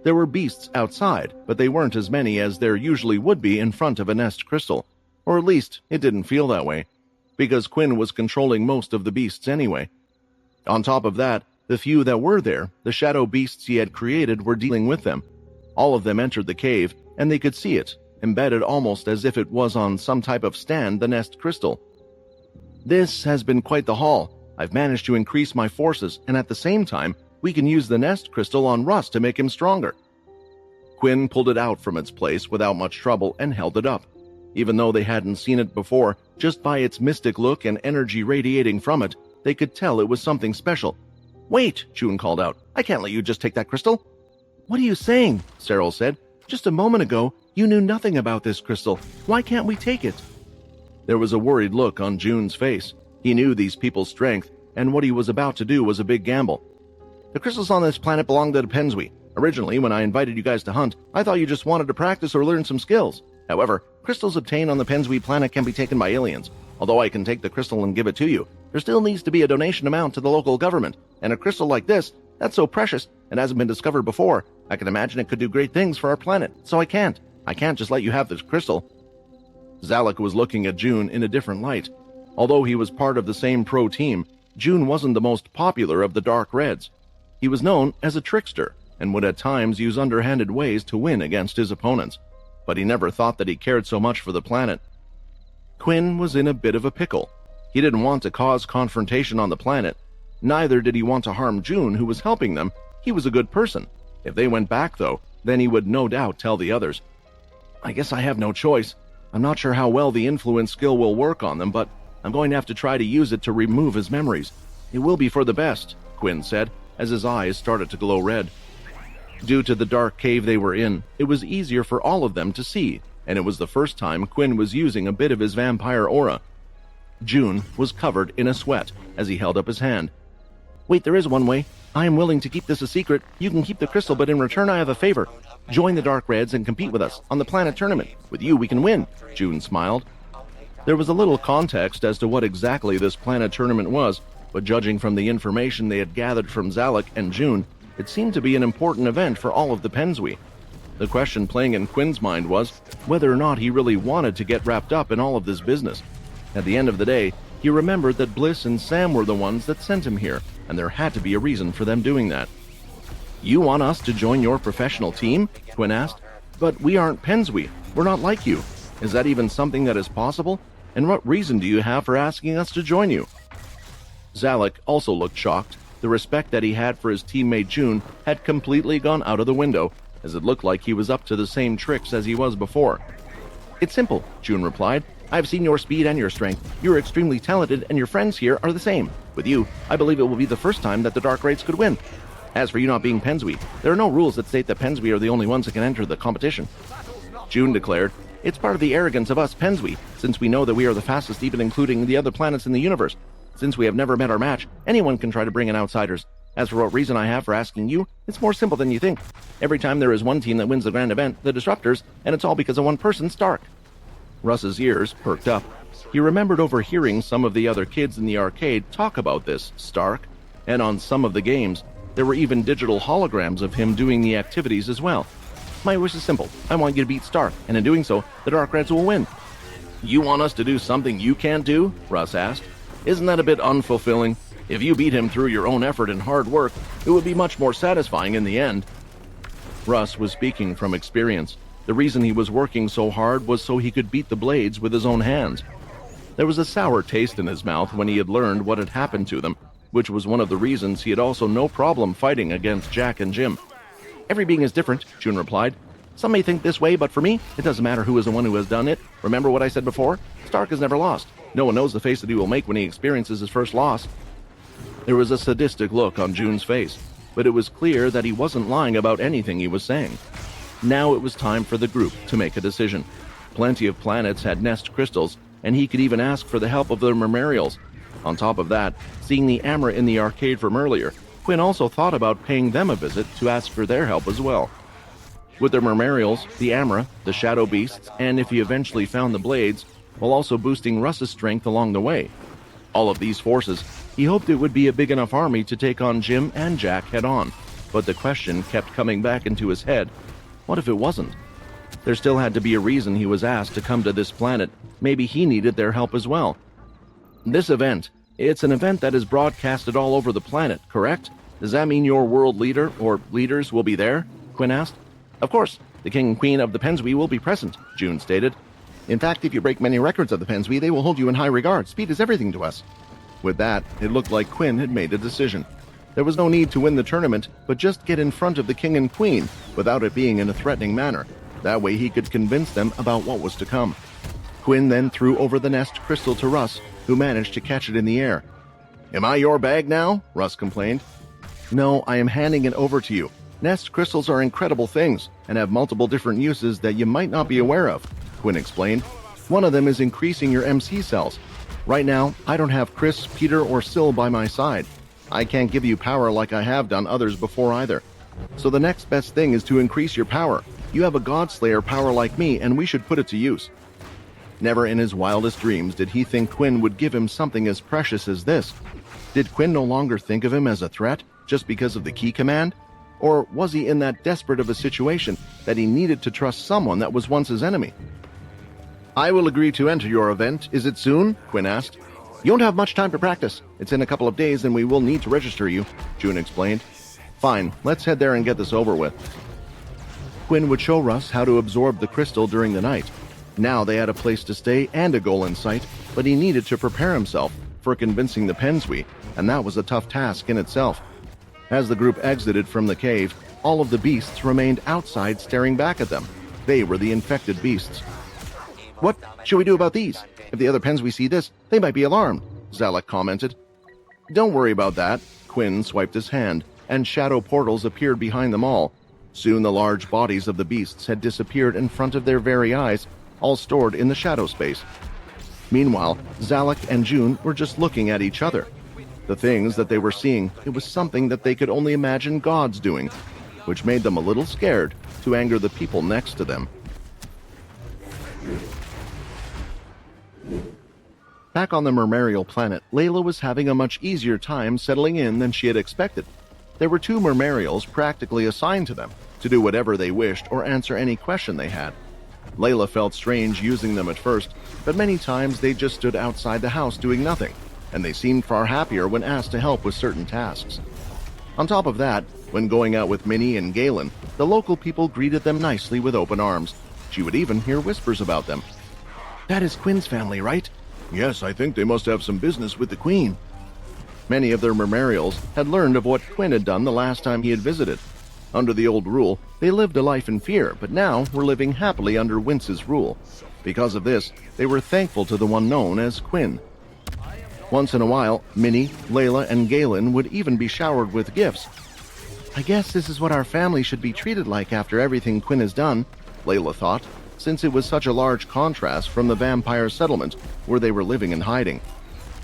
There were beasts outside, but they weren't as many as there usually would be in front of a nest crystal. Or at least, it didn't feel that way, because Quinn was controlling most of the beasts anyway. On top of that, the few that were there, the shadow beasts he had created, were dealing with them. All of them entered the cave, and they could see it, embedded almost as if it was on some type of stand, the nest crystal. This has been quite the haul. I've managed to increase my forces, and at the same time, we can use the nest crystal on Russ to make him stronger. Quinn pulled it out from its place without much trouble and held it up. Even though they hadn't seen it before, just by its mystic look and energy radiating from it, they could tell it was something special. Wait, June called out. I can't let you just take that crystal. What are you saying? Cyril said. Just a moment ago, you knew nothing about this crystal. Why can't we take it? There was a worried look on June's face. He knew these people's strength, and what he was about to do was a big gamble. The crystals on this planet belong to the Pensui. Originally, when I invited you guys to hunt, I thought you just wanted to practice or learn some skills. However, crystals obtained on the Pensui planet can be taken by aliens. Although I can take the crystal and give it to you, there still needs to be a donation amount to the local government, and a crystal like this, that's so precious and hasn't been discovered before, I can imagine it could do great things for our planet, so I can't just let you have this crystal. Zalek was looking at June in a different light. Although he was part of the same pro team, June wasn't the most popular of the Dark Reds. He was known as a trickster, and would at times use underhanded ways to win against his opponents, but he never thought that he cared so much for the planet. Quinn was in a bit of a pickle. He didn't want to cause confrontation on the planet. Neither did he want to harm June, who was helping them. He was a good person. If they went back, though, then he would no doubt tell the others. I guess I have no choice. I'm not sure how well the influence skill will work on them, but I'm going to have to try to use it to remove his memories. It will be for the best, Quinn said, as his eyes started to glow red. Due to the dark cave they were in, it was easier for all of them to see, and it was the first time Quinn was using a bit of his vampire aura. June was covered in a sweat as he held up his hand. Wait, there is one way. I am willing to keep this a secret. You can keep the crystal, but in return I have a favor. Join the Dark Reds and compete with us on the planet tournament. With you we can win, June smiled. There was a little context as to what exactly this planet tournament was, but judging from the information they had gathered from Zalek and June, it seemed to be an important event for all of the Pensui. The question playing in Quinn's mind was whether or not he really wanted to get wrapped up in all of this business. At the end of the day, he remembered that Bliss and Sam were the ones that sent him here, and there had to be a reason for them doing that. You want us to join your professional team? Quinn asked. But we aren't Pensui. We're not like you. Is that even something that is possible? And what reason do you have for asking us to join you? Zalek also looked shocked. The respect that he had for his teammate June had completely gone out of the window, as it looked like he was up to the same tricks as he was before. It's simple, June replied. I've seen your speed and your strength. You are extremely talented, and your friends here are the same. With you, I believe it will be the first time that the Dark Raids could win. As for you not being Pensui, there are no rules that state that Pensui are the only ones that can enter the competition. June declared, It's part of the arrogance of us Pensui, since we know that we are the fastest, even including the other planets in the universe. Since we have never met our match, anyone can try to bring in outsiders. As for what reason I have for asking you, it's more simple than you think. Every time there is one team that wins the grand event, the Disruptors, and it's all because of one person, Stark. Russ's ears perked up. He remembered overhearing some of the other kids in the arcade talk about this, Stark, and on some of the games, there were even digital holograms of him doing the activities as well. My wish is simple. I want you to beat Stark, and in doing so, the Dark Reds will win. You want us to do something you can't do? Russ asked. Isn't that a bit unfulfilling? If you beat him through your own effort and hard work, it would be much more satisfying in the end. Russ was speaking from experience. The reason he was working so hard was so he could beat the Blades with his own hands. There was a sour taste in his mouth when he had learned what had happened to them, which was one of the reasons he had also no problem fighting against Jack and Jim. Every being is different, June replied. Some may think this way, but for me, it doesn't matter who is the one who has done it. Remember what I said before? Stark has never lost. No one knows the face that he will make when he experiences his first loss. There was a sadistic look on June's face, but it was clear that he wasn't lying about anything he was saying. Now it was time for the group to make a decision. Plenty of planets had nest crystals, and he could even ask for the help of their Mermarials. On top of that, seeing the Amra in the arcade from earlier, Quinn also thought about paying them a visit to ask for their help as well. With their Mermarials, the Amra, the Shadow Beasts, and if he eventually found the Blades, while also boosting Russ's strength along the way. All of these forces, he hoped it would be a big enough army to take on Jim and Jack head-on, but the question kept coming back into his head. What if it wasn't? There still had to be a reason he was asked to come to this planet. Maybe he needed their help as well. This event, it's an event that is broadcasted all over the planet, correct? Does that mean your world leader, or leaders, will be there? Quinn asked. Of course, the king and queen of the Pensui will be present, June stated. In fact, if you break many records of the Pensui, they will hold you in high regard. Speed is everything to us. With that, it looked like Quinn had made a decision. There was no need to win the tournament, but just get in front of the king and queen without it being in a threatening manner. That way he could convince them about what was to come. Quinn then threw over the nest crystal to Russ, who managed to catch it in the air. Am I your bag now? Russ complained. No, I am handing it over to you. Nest crystals are incredible things and have multiple different uses that you might not be aware of, Quinn explained. One of them is increasing your MC cells. Right now, I don't have Chris, Peter, or Syl by my side. I can't give you power like I have done others before either. So the next best thing is to increase your power. You have a Godslayer power like me, and we should put it to use. Never in his wildest dreams did he think Quinn would give him something as precious as this. Did Quinn no longer think of him as a threat just because of the key command? Or was he in that desperate of a situation that he needed to trust someone that was once his enemy? I will agree to enter your event. Is it soon? Quinn asked. You won't have much time to practice. It's in a couple of days and we will need to register you, June explained. Fine, let's head there and get this over with. Quinn would show Russ how to absorb the crystal during the night. Now they had a place to stay and a goal in sight, but he needed to prepare himself for convincing the Pensui, and that was a tough task in itself. As the group exited from the cave, all of the beasts remained outside staring back at them. They were the infected beasts. What should we do about these? If the other Pensui see this, they might be alarmed, Zalek commented. Don't worry about that. Quinn swiped his hand, and shadow portals appeared behind them all. Soon the large bodies of the beasts had disappeared in front of their very eyes, all stored in the shadow space. Meanwhile, Zalek and June were just looking at each other. The things that they were seeing, it was something that they could only imagine gods doing, which made them a little scared to anger the people next to them. Back on the Mermarial planet, Layla was having a much easier time settling in than she had expected. There were 2 Mermarials practically assigned to them, to do whatever they wished or answer any question they had. Layla felt strange using them at first, but many times they just stood outside the house doing nothing, and they seemed far happier when asked to help with certain tasks. On top of that, when going out with Minnie and Galen, the local people greeted them nicely with open arms. She would even hear whispers about them. That is Quinn's family, right? Yes, I think they must have some business with the Queen. Many of their Mermarials had learned of what Quinn had done the last time he had visited. Under the old rule, they lived a life in fear, but now were living happily under Wince's rule. Because of this, they were thankful to the one known as Quinn. Once in a while, Minnie, Layla, and Galen would even be showered with gifts. I guess this is what our family should be treated like after everything Quinn has done, Layla thought. since it was such a large contrast from the vampire settlement where they were living and hiding.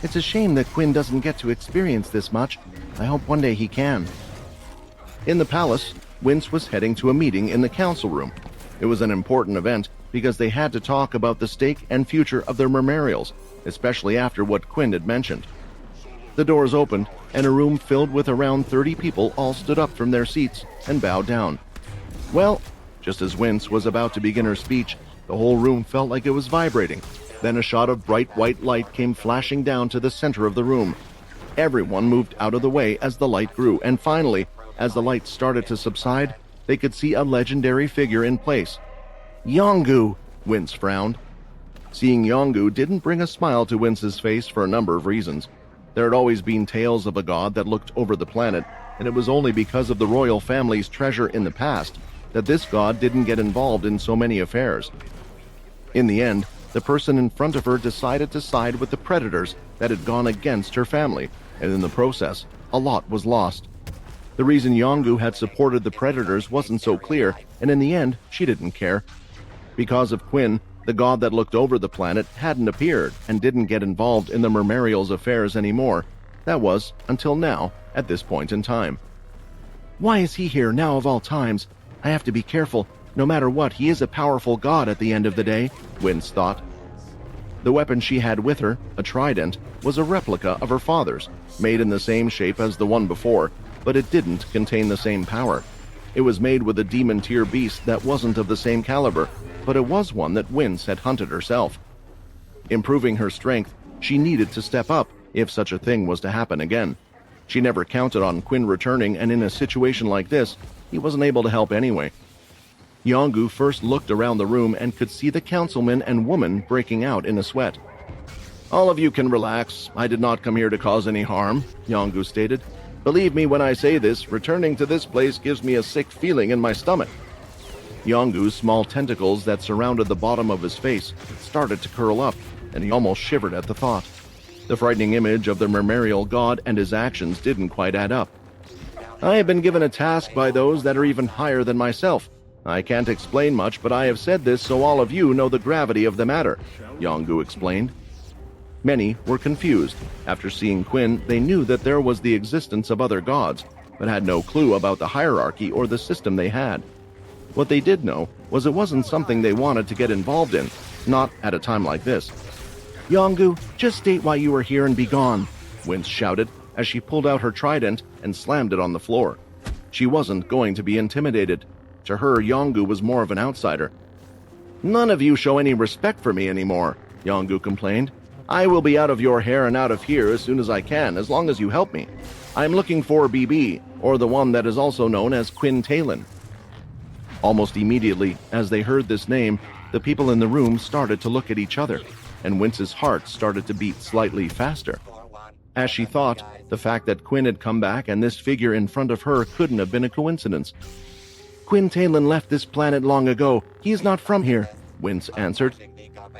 It's a shame that Quinn doesn't get to experience this much. I hope one day he can. In the palace, Wince was heading to a meeting in the council room. It was an important event because they had to talk about the stake and future of their memorials, especially after what Quinn had mentioned. The doors opened, and a room filled with around 30 people all stood up from their seats and bowed down. Well, just as Wince was about to begin her speech, the whole room felt like it was vibrating. Then a shot of bright white light came flashing down to the center of the room. Everyone moved out of the way as the light grew, and finally, as the light started to subside, they could see a legendary figure in place. Yongu! Wince frowned. Seeing Yongu didn't bring a smile to Wince's face for a number of reasons. There had always been tales of a god that looked over the planet, and it was only because of the royal family's treasure in the past that this god didn't get involved in so many affairs. In the end, the person in front of her decided to side with the predators that had gone against her family, and in the process, a lot was lost. The reason Yongu had supported the predators wasn't so clear, and in the end, she didn't care. Because of Quinn, the god that looked over the planet hadn't appeared and didn't get involved in the Mermarial's affairs anymore. That was, until now, at this point in time. Why is he here now of all times? I have to be careful. No matter what, he is a powerful god at the end of the day, Wince thought. The weapon she had with her, a trident, was a replica of her father's, made in the same shape as the one before, but it didn't contain the same power. It was made with a demon-tier beast that wasn't of the same caliber, but it was one that Wince had hunted herself. Improving her strength, she needed to step up if such a thing was to happen again. She never counted on Quinn returning, and in a situation like this, he wasn't able to help anyway. Yongu first looked around the room and could see the councilman and woman breaking out in a sweat. All of you can relax. I did not come here to cause any harm, Yongu stated. Believe me when I say this, returning to this place gives me a sick feeling in my stomach. Yongu's small tentacles that surrounded the bottom of his face started to curl up, and he almost shivered at the thought. The frightening image of the Mermarial god and his actions didn't quite add up. I have been given a task by those that are even higher than myself. I can't explain much, but I have said this so all of you know the gravity of the matter, Yongu explained. Many were confused. After seeing Quinn, they knew that there was the existence of other gods, but had no clue about the hierarchy or the system they had. What they did know was it wasn't something they wanted to get involved in, not at a time like this. Yongu, just state why you are here and be gone, Wince shouted as she pulled out her trident and slammed it on the floor. She wasn't going to be intimidated. To her, Yongu was more of an outsider. None of you show any respect for me anymore, Yongu complained. I will be out of your hair and out of here as soon as I can, as long as you help me. I'm looking for BB, or the one that is also known as Quinn Talon. Almost immediately, as they heard this name, the people in the room started to look at each other, and Wince's heart started to beat slightly faster. As she thought, the fact that Quinn had come back and this figure in front of her couldn't have been a coincidence. Quinn Talon left this planet long ago. He is not from here, Wince answered.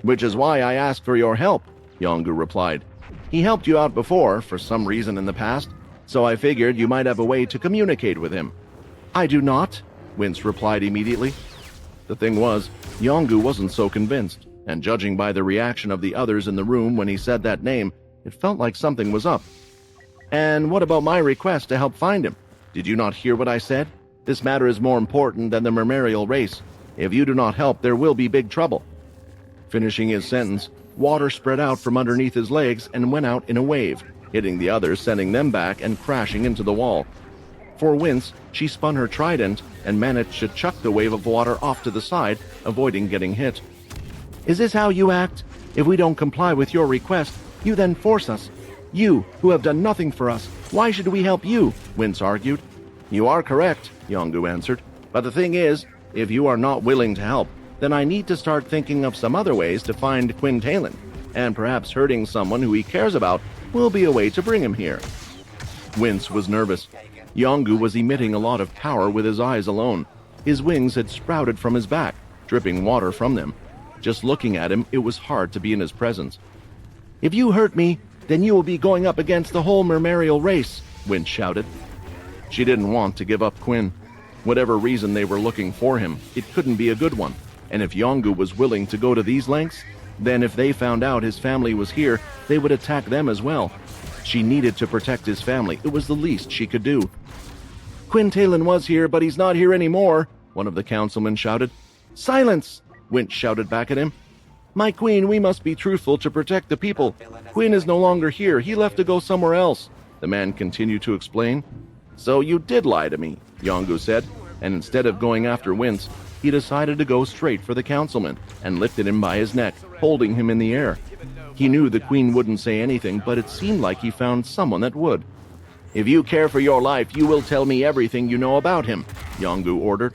Which is why I asked for your help, Yongu replied. He helped you out before, for some reason in the past, so I figured you might have a way to communicate with him. I do not, Wince replied immediately. The thing was, Yongu wasn't so convinced, and judging by the reaction of the others in the room when he said that name, it felt like something was up. And what about my request to help find him? Did you not hear what I said? This matter is more important than the Mermarial race. If you do not help, there will be big trouble. Finishing his sentence, water spread out from underneath his legs and went out in a wave, hitting the others, sending them back and crashing into the wall. For Wince, she spun her trident and managed to chuck the wave of water off to the side, avoiding getting hit. Is this how you act? If we don't comply with your request, you then force us. You, who have done nothing for us, why should we help you? Wince argued. You are correct, Yongu answered. But the thing is, if you are not willing to help, then I need to start thinking of some other ways to find Quinn Talon, and perhaps hurting someone who he cares about will be a way to bring him here. Wince was nervous. Yongu was emitting a lot of power with his eyes alone. His wings had sprouted from his back, dripping water from them. Just looking at him, it was hard to be in his presence. If you hurt me, then you will be going up against the whole Mermarial race, Wince shouted. She didn't want to give up Quinn. Whatever reason they were looking for him, it couldn't be a good one. And if Yongu was willing to go to these lengths, then if they found out his family was here, they would attack them as well. She needed to protect his family. It was the least she could do. "Quinn Talon was here, but he's not here anymore," one of the councilmen shouted. "Silence!" Winch shouted back at him. "My queen, we must be truthful to protect the people. Quinn is no longer here. He left to go somewhere else," the man continued to explain. "So you did lie to me," Yongu said, and instead of going after Wince, he decided to go straight for the councilman and lifted him by his neck, holding him in the air. He knew the queen wouldn't say anything, but it seemed like he found someone that would. "If you care for your life, you will tell me everything you know about him," Yongu ordered.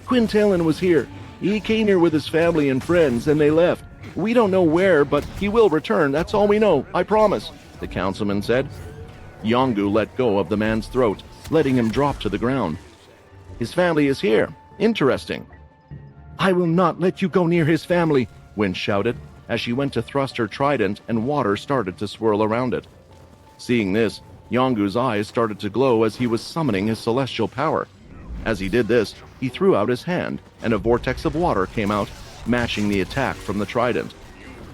"Quinn Talon was here. He came here with his family and friends, and they left. We don't know where, but he will return. That's all we know, I promise," the councilman said. Yongu let go of the man's throat, letting him drop to the ground. "His family is here. Interesting." "I will not let you go near his family," Winch shouted, as she went to thrust her trident and water started to swirl around it. Seeing this, Yongu's eyes started to glow as he was summoning his celestial power. As he did this, he threw out his hand, and a vortex of water came out, matching the attack from the trident.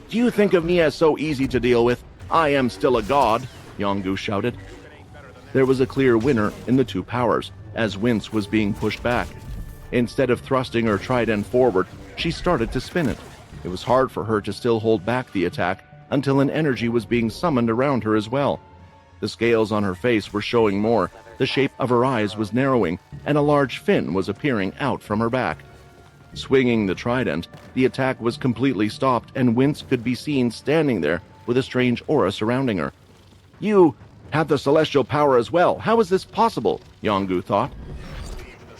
"Do you think of me as so easy to deal with? I am still a god," Yongu shouted. There was a clear winner in the two powers, as Wince was being pushed back. Instead of thrusting her trident forward, she started to spin it. It was hard for her to still hold back the attack until an energy was being summoned around her as well. The scales on her face were showing more, the shape of her eyes was narrowing, and a large fin was appearing out from her back. Swinging the trident, the attack was completely stopped, and Wince could be seen standing there with a strange aura surrounding her. "You have the celestial power as well. How is this possible?" Yongu thought.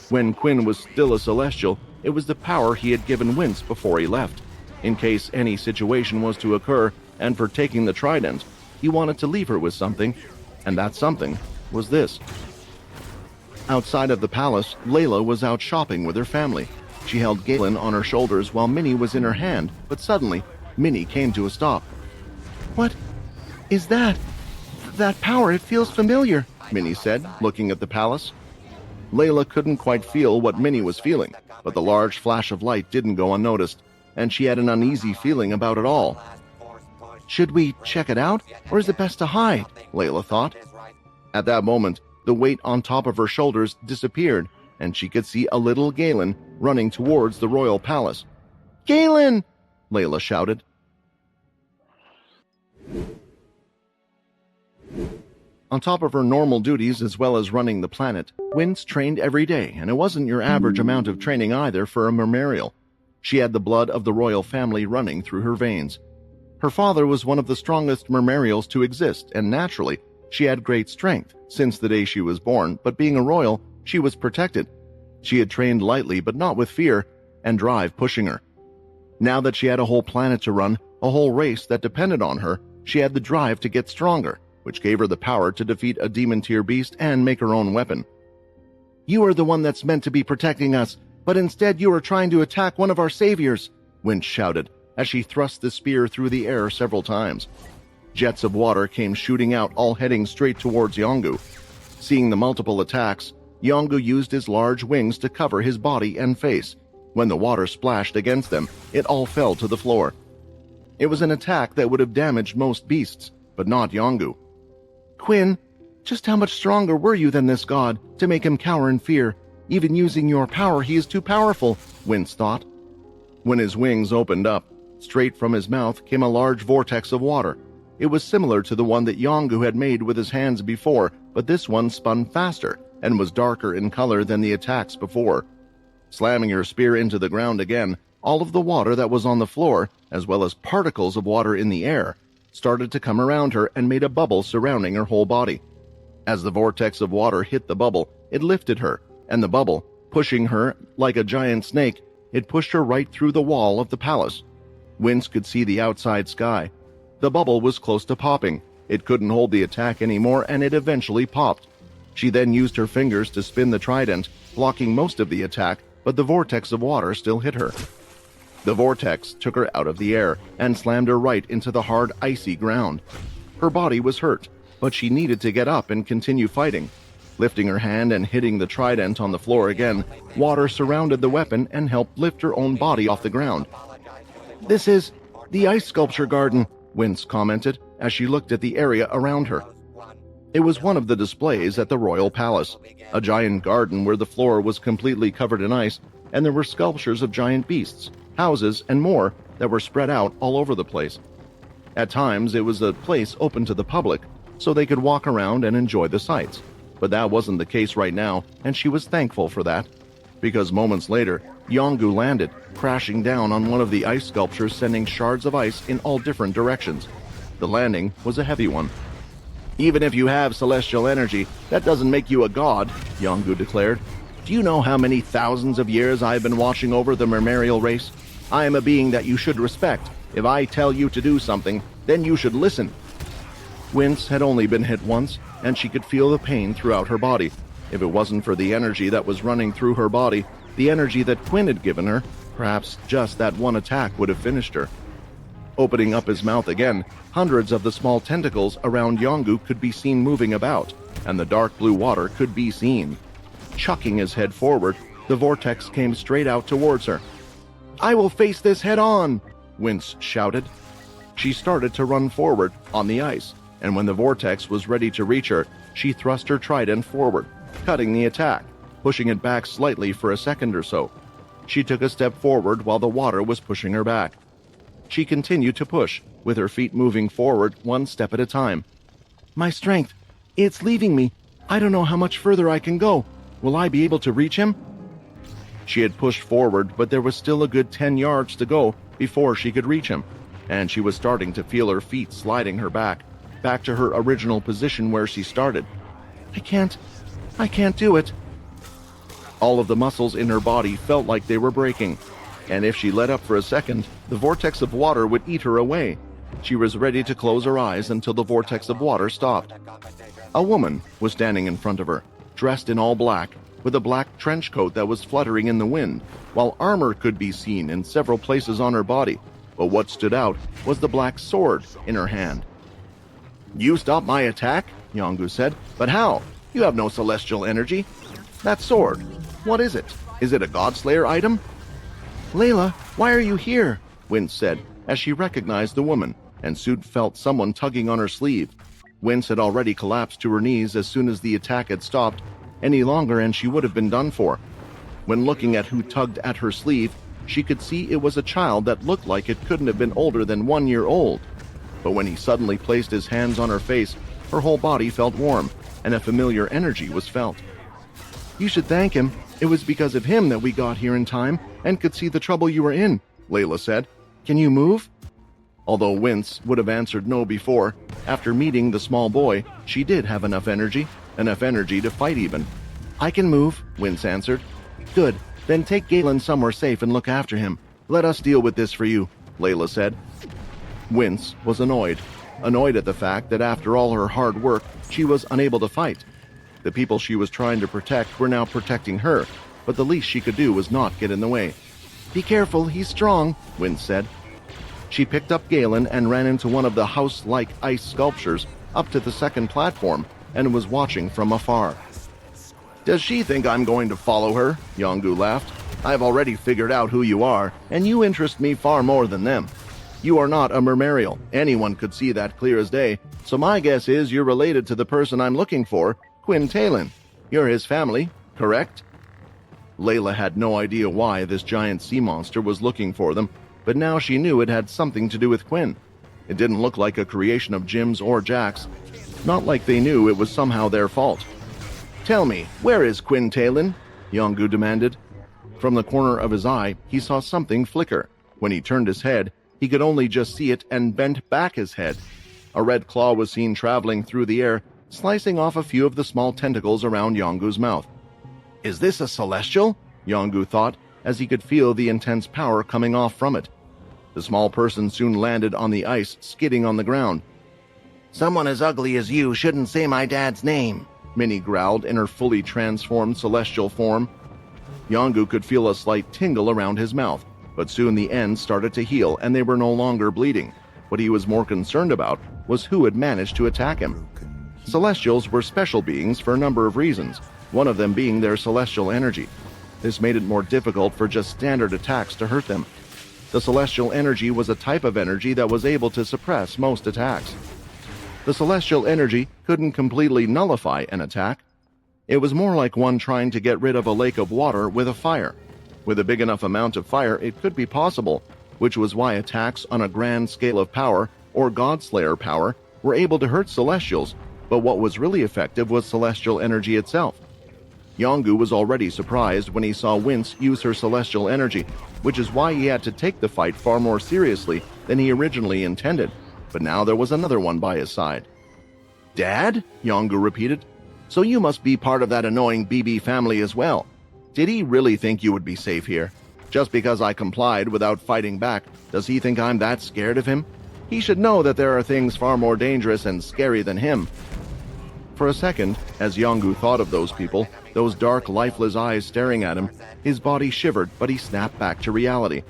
When Quinn was still a celestial, it was the power he had given Wince before he left, in case any situation was to occur, and for taking the trident, he wanted to leave her with something, and that something was this. Outside of the palace, Layla was out shopping with her family. She held Galen on her shoulders while Minnie was in her hand, but suddenly, Minnie came to a stop. "What is that? That power, it feels familiar," Minnie said, looking at the palace. Layla couldn't quite feel what Minnie was feeling, but the large flash of light didn't go unnoticed, and she had an uneasy feeling about it all. "Should we check it out, or is it best to hide?" Layla thought. At that moment, the weight on top of her shoulders disappeared, and she could see a little Galen running towards the royal palace. "Galen!" Layla shouted. On top of her normal duties as well as running the planet, Wince trained every day, and it wasn't your average amount of training either for a mermarial. She had the blood of the royal family running through her veins. Her father was one of the strongest mermarials to exist, and naturally, she had great strength since the day she was born, but being a royal, she was protected. She had trained lightly but not with fear, and drive pushing her. Now that she had a whole planet to run, a whole race that depended on her, she had the drive to get stronger, which gave her the power to defeat a demon-tier beast and make her own weapon. "You are the one that's meant to be protecting us, but instead you are trying to attack one of our saviors," Winch shouted, as she thrust the spear through the air several times. Jets of water came shooting out, all heading straight towards Yongu. Seeing the multiple attacks, Yongu used his large wings to cover his body and face. When the water splashed against them, it all fell to the floor. It was an attack that would have damaged most beasts, but not Yongu. "Quinn, just how much stronger were you than this god to make him cower in fear? Even using your power, he is too powerful," Wince thought. When his wings opened up, straight from his mouth came a large vortex of water. It was similar to the one that Yongu had made with his hands before, but this one spun faster and was darker in color than the attacks before. Slamming her spear into the ground again, all of the water that was on the floor, as well as particles of water in the air, started to come around her and made a bubble surrounding her whole body. As the vortex of water hit the bubble, it lifted her, and the bubble, pushing her like a giant snake, it pushed her right through the wall of the palace. Wince could see the outside sky. The bubble was close to popping. It couldn't hold the attack anymore, and it eventually popped. She then used her fingers to spin the trident, blocking most of the attack, but the vortex of water still hit her. The vortex took her out of the air and slammed her right into the hard, icy ground. Her body was hurt, but she needed to get up and continue fighting. Lifting her hand and hitting the trident on the floor again, water surrounded the weapon and helped lift her own body off the ground. "This is the ice sculpture garden," Wince commented as she looked at the area around her. It was one of the displays at the royal palace, a giant garden where the floor was completely covered in ice, and there were sculptures of giant beasts, houses, and more that were spread out all over the place. At times, it was a place open to the public, so they could walk around and enjoy the sights. But that wasn't the case right now, and she was thankful for that. Because moments later, Yongu landed, crashing down on one of the ice sculptures, sending shards of ice in all different directions. The landing was a heavy one. "Even if you have celestial energy, that doesn't make you a god," Yongu declared. "Do you know how many thousands of years I've been watching over the Mermarial race? I am a being that you should respect. If I tell you to do something, then you should listen." Wince had only been hit once, and she could feel the pain throughout her body. If it wasn't for the energy that was running through her body, the energy that Quinn had given her, perhaps just that one attack would have finished her. Opening up his mouth again, hundreds of the small tentacles around Yongu could be seen moving about, and the dark blue water could be seen. Chucking his head forward, the vortex came straight out towards her. "I will face this head on!" Wince shouted. She started to run forward on the ice, and when the vortex was ready to reach her, she thrust her trident forward, cutting the attack, pushing it back slightly for a second or so. She took a step forward while the water was pushing her back. She continued to push, with her feet moving forward one step at a time. "My strength, it's leaving me. I don't know how much further I can go. Will I be able to reach him?" She had pushed forward, but there was still a good 10 yards to go before she could reach him, and she was starting to feel her feet sliding her back to her original position where she started. I can't do it." All of the muscles in her body felt like they were breaking, and if she let up for a second, the vortex of water would eat her away. She was ready to close her eyes until the vortex of water stopped. A woman was standing in front of her, dressed in all black, with a black trench coat that was fluttering in the wind, while armor could be seen in several places on her body. But what stood out was the black sword in her hand. "You stopped my attack?" Yongu said. "But how? You have no celestial energy. That sword, what is it? Is it a Godslayer item?" "Layla, why are you here?" Wince said, as she recognized the woman, and soon felt someone tugging on her sleeve. Wince had already collapsed to her knees as soon as the attack had stopped any longer, and she would have been done for. When looking at who tugged at her sleeve, she could see it was a child that looked like it couldn't have been older than 1 year old. But when he suddenly placed his hands on her face, her whole body felt warm, and a familiar energy was felt. "You should thank him. It was because of him that we got here in time and could see the trouble you were in," Layla said. "Can you move?" Although Wince would have answered no before, after meeting the small boy, she did have enough energy to fight even. "I can move," Wince answered. "Good. Then take Galen somewhere safe and look after him. Let us deal with this for you," Layla said. Wince was annoyed at the fact that after all her hard work, she was unable to fight. The people she was trying to protect were now protecting her, but the least she could do was not get in the way. "Be careful, he's strong," Wince said. She picked up Galen and ran into one of the house-like ice sculptures up to the second platform and was watching from afar. "Does she think I'm going to follow her?" Yongu laughed. "I've already figured out who you are, and you interest me far more than them. You are not a Mermarial. Anyone could see that clear as day, so my guess is you're related to the person I'm looking for, Quinn Talon. You're his family, correct?" Layla had no idea why this giant sea monster was looking for them, but now she knew it had something to do with Quinn. It didn't look like a creation of Jim's or Jack's. Not like they knew it was somehow their fault. "Tell me, where is Quinn Talon?" Yongu demanded. From the corner of his eye, he saw something flicker. When he turned his head, he could only just see it and bent back his head. A red claw was seen traveling through the air, slicing off a few of the small tentacles around Yongu's mouth. "Is this a celestial?" Yongu thought, as he could feel the intense power coming off from it. The small person soon landed on the ice, skidding on the ground. "Someone as ugly as you shouldn't say my dad's name," Minnie growled in her fully transformed celestial form. Yongu could feel a slight tingle around his mouth, but soon the ends started to heal and they were no longer bleeding. What he was more concerned about was who had managed to attack him. Celestials were special beings for a number of reasons, one of them being their celestial energy. This made it more difficult for just standard attacks to hurt them. The celestial energy was a type of energy that was able to suppress most attacks. The celestial energy couldn't completely nullify an attack. It was more like one trying to get rid of a lake of water with a fire. With a big enough amount of fire, it could be possible, which was why attacks on a grand scale of power, or Godslayer power, were able to hurt Celestials, but what was really effective was celestial energy itself. Yongu was already surprised when he saw Wince use her celestial energy, which is why he had to take the fight far more seriously than he originally intended, but now there was another one by his side. "Dad?" Yongu repeated. "So you must be part of that annoying BB family as well. Did he really think you would be safe here? Just because I complied without fighting back, does he think I'm that scared of him? He should know that there are things far more dangerous and scary than him." For a second, as Yongu thought of those people, those dark, lifeless eyes staring at him, his body shivered, but he snapped back to reality.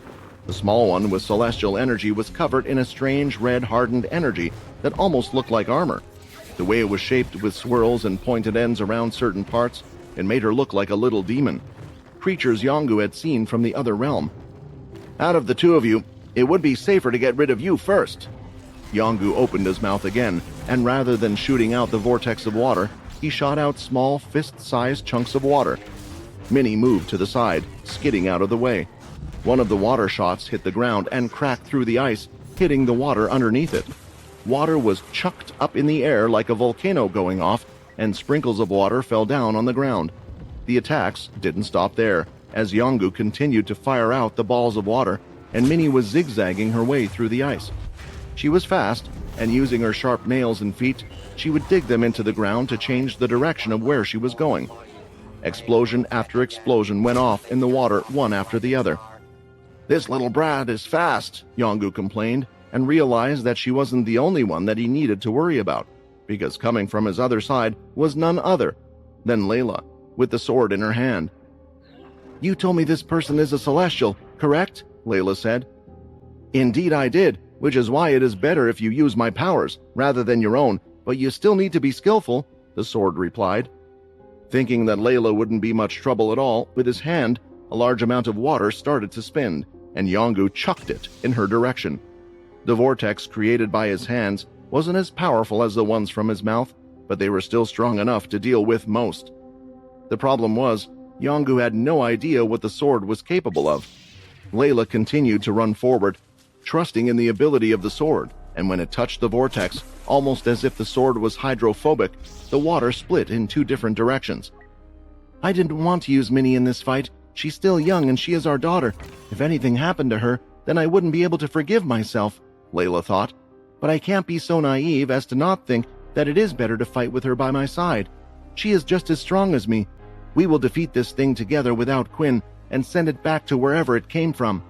The small one with celestial energy was covered in a strange red hardened energy that almost looked like armor. The way it was shaped with swirls and pointed ends around certain parts, it made her look like a little demon. Creatures Yongu had seen from the other realm. "Out of the two of you, it would be safer to get rid of you first." Yongu opened his mouth again, and rather than shooting out the vortex of water, he shot out small, fist-sized chunks of water. Minnie moved to the side, skidding out of the way. One of the water shots hit the ground and cracked through the ice, hitting the water underneath it. Water was chucked up in the air like a volcano going off, and sprinkles of water fell down on the ground. The attacks didn't stop there, as Yongu continued to fire out the balls of water, and Minnie was zigzagging her way through the ice. She was fast, and using her sharp nails and feet, she would dig them into the ground to change the direction of where she was going. Explosion after explosion went off in the water, one after the other. "This little brat is fast," Yongu complained, and realized that she wasn't the only one that he needed to worry about, because coming from his other side was none other than Layla, with the sword in her hand. "You told me this person is a celestial, correct?" Layla said. "Indeed I did, which is why it is better if you use my powers, rather than your own, but you still need to be skillful," the sword replied. Thinking that Layla wouldn't be much trouble at all, with his hand, a large amount of water started to spin, and Yongu chucked it in her direction. The vortex created by his hands wasn't as powerful as the ones from his mouth, but they were still strong enough to deal with most. The problem was, Yongu had no idea what the sword was capable of. Layla continued to run forward, trusting in the ability of the sword, and when it touched the vortex, almost as if the sword was hydrophobic, the water split in two different directions. "I didn't want to use Minnie in this fight. She's still young and she is our daughter. If anything happened to her, then I wouldn't be able to forgive myself," Layla thought. "But I can't be so naive as to not think that it is better to fight with her by my side. She is just as strong as me. We will defeat this thing together without Quinn and send it back to wherever it came from."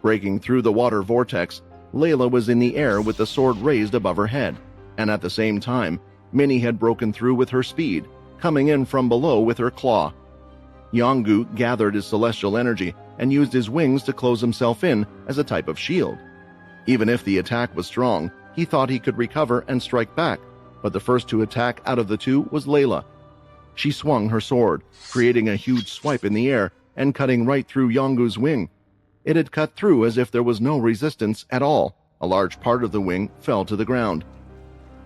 Breaking through the water vortex, Layla was in the air with the sword raised above her head, and at the same time, Minnie had broken through with her speed, coming in from below with her claw. Yongu gathered his celestial energy and used his wings to close himself in as a type of shield. Even if the attack was strong, he thought he could recover and strike back, but the first to attack out of the two was Layla. She swung her sword, creating a huge swipe in the air and cutting right through Yongu's wing. It had cut through as if there was no resistance at all. A large part of the wing fell to the ground.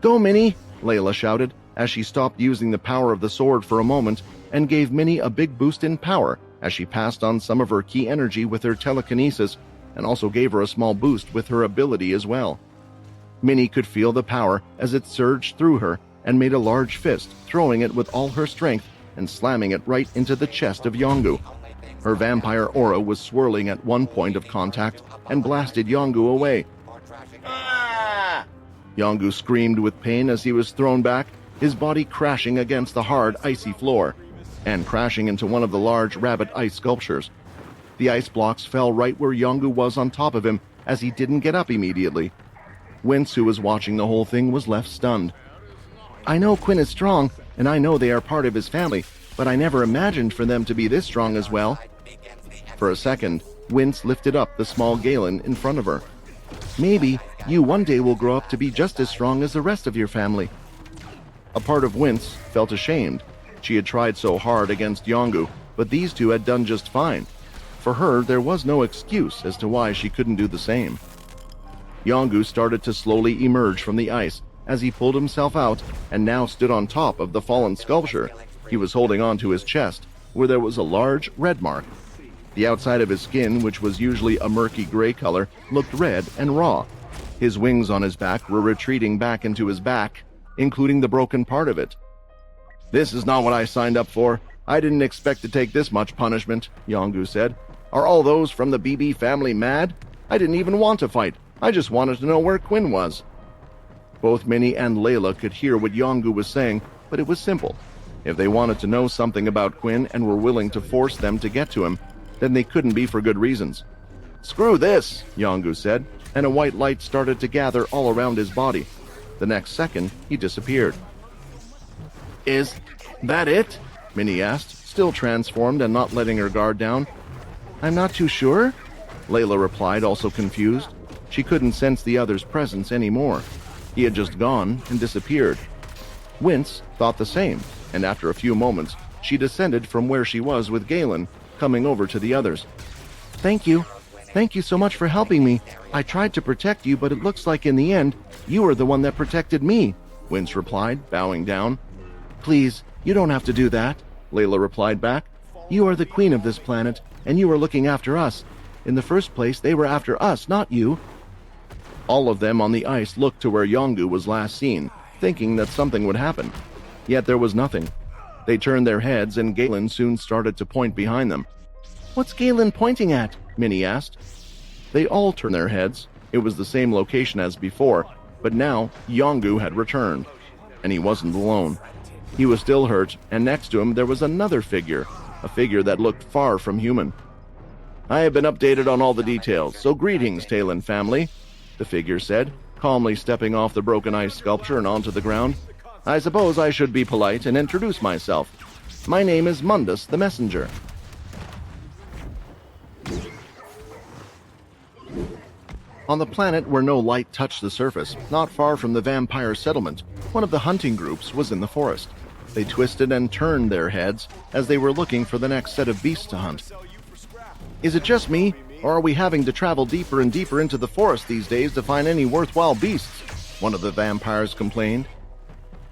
"Go, Minnie!" Layla shouted, as she stopped using the power of the sword for a moment and gave Minnie a big boost in power as she passed on some of her key energy with her telekinesis and also gave her a small boost with her ability as well. Minnie could feel the power as it surged through her and made a large fist, throwing it with all her strength and slamming it right into the chest of Yongu. Her vampire aura was swirling at one point of contact and blasted Yongu away. "Ah!" Yongu screamed with pain as he was thrown back, his body crashing against the hard, icy floor, and crashing into one of the large rabbit ice sculptures. The ice blocks fell right where Yongu was on top of him as he didn't get up immediately. Wince, who was watching the whole thing, was left stunned. "I know Quinn is strong, and I know they are part of his family, but I never imagined for them to be this strong as well." For a second, Wince lifted up the small Galen in front of her. "Maybe you one day will grow up to be just as strong as the rest of your family." A part of Wince felt ashamed. She had tried so hard against Yongu, but these two had done just fine. For her, there was no excuse as to why she couldn't do the same. Yongu started to slowly emerge from the ice as he pulled himself out and now stood on top of the fallen sculpture. He was holding on to his chest, where there was a large red mark. The outside of his skin, which was usually a murky gray color, looked red and raw. His wings on his back were retreating back into his back, including the broken part of it. "This is not what I signed up for. I didn't expect to take this much punishment," Yongu said. "Are all those from the BB family mad? I didn't even want to fight. I just wanted to know where Quinn was." Both Minnie and Layla could hear what Yongu was saying, but it was simple. If they wanted to know something about Quinn and were willing to force them to get to him, then they couldn't be for good reasons. "Screw this," Yongu said, and a white light started to gather all around his body. The next second, he disappeared. "Is that it?" Minnie asked, still transformed and not letting her guard down. "I'm not too sure," Layla replied, also confused. She couldn't sense the other's presence anymore. He had just gone and disappeared. Wince thought the same, and after a few moments, she descended from where she was with Galen, coming over to the others. "Thank you. Thank you so much for helping me. I tried to protect you, but it looks like in the end, you were the one that protected me," Wince replied, bowing down. "Please, you don't have to do that," Layla replied back. "You are the queen of this planet, and you are looking after us. In the first place, they were after us, not you." All of them on the ice looked to where Yongu was last seen, thinking that something would happen. Yet there was nothing. They turned their heads, and Galen soon started to point behind them. "What's Galen pointing at?" Minnie asked. They all turned their heads. It was the same location as before, but now Yongu had returned, and he wasn't alone. He was still hurt, and next to him there was another figure, a figure that looked far from human. "I have been updated on all the details, so greetings, Talon family," the figure said, calmly stepping off the broken ice sculpture and onto the ground. "I suppose I should be polite and introduce myself. My name is Mundus the Messenger." On the planet where no light touched the surface, not far from the vampire settlement, one of the hunting groups was in the forest. They twisted and turned their heads as they were looking for the next set of beasts to hunt. "Is it just me, or are we having to travel deeper and deeper into the forest these days to find any worthwhile beasts?" one of the vampires complained.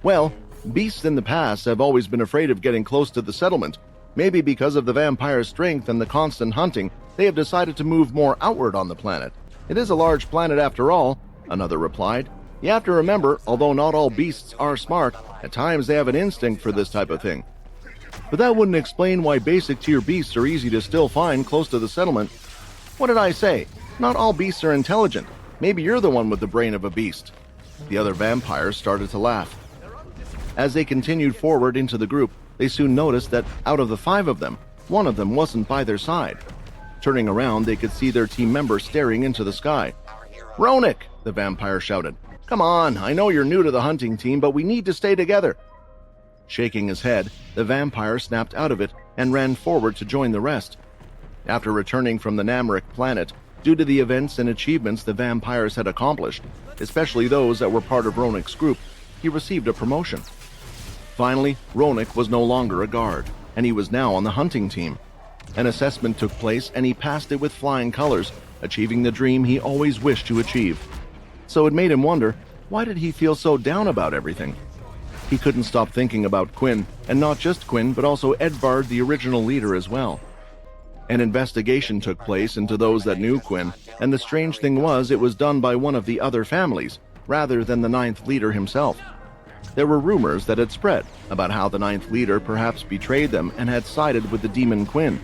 "Well, beasts in the past have always been afraid of getting close to the settlement. Maybe because of the vampire's strength and the constant hunting, they have decided to move more outward on the planet. It is a large planet after all," another replied. "You have to remember, although not all beasts are smart, at times they have an instinct for this type of thing. But that wouldn't explain why basic tier beasts are easy to still find close to the settlement." "What did I say? Not all beasts are intelligent. Maybe you're the one with the brain of a beast." The other vampires started to laugh. As they continued forward into the group, they soon noticed that out of the 5 of them, one of them wasn't by their side. Turning around, they could see their team member staring into the sky. "Ronik!" the vampire shouted. "Come on, I know you're new to the hunting team, but we need to stay together." Shaking his head, the vampire snapped out of it and ran forward to join the rest. After returning from the Namric planet, due to the events and achievements the vampires had accomplished, especially those that were part of Ronik's group, he received a promotion. Finally, Ronik was no longer a guard, and he was now on the hunting team. An assessment took place, and he passed it with flying colors, achieving the dream he always wished to achieve. So it made him wonder, why did he feel so down about everything? He couldn't stop thinking about Quinn, and not just Quinn, but also Edvard, the original leader, as well. An investigation took place into those that knew Quinn, and the strange thing was it was done by one of the other families, rather than the 9th leader himself. There were rumors that had spread about how the 9th leader perhaps betrayed them and had sided with the demon Quinn.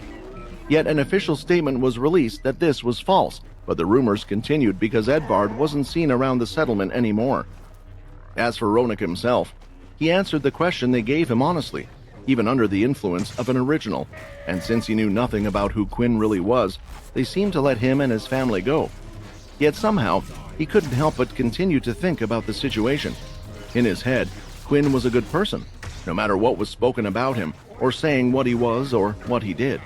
Yet an official statement was released that this was false, but the rumors continued because Edvard wasn't seen around the settlement anymore. As for Ronik himself, he answered the question they gave him honestly, even under the influence of an original, and since he knew nothing about who Quinn really was, they seemed to let him and his family go. Yet somehow, he couldn't help but continue to think about the situation. In his head, Quinn was a good person, no matter what was spoken about him, or saying what he was or what he did.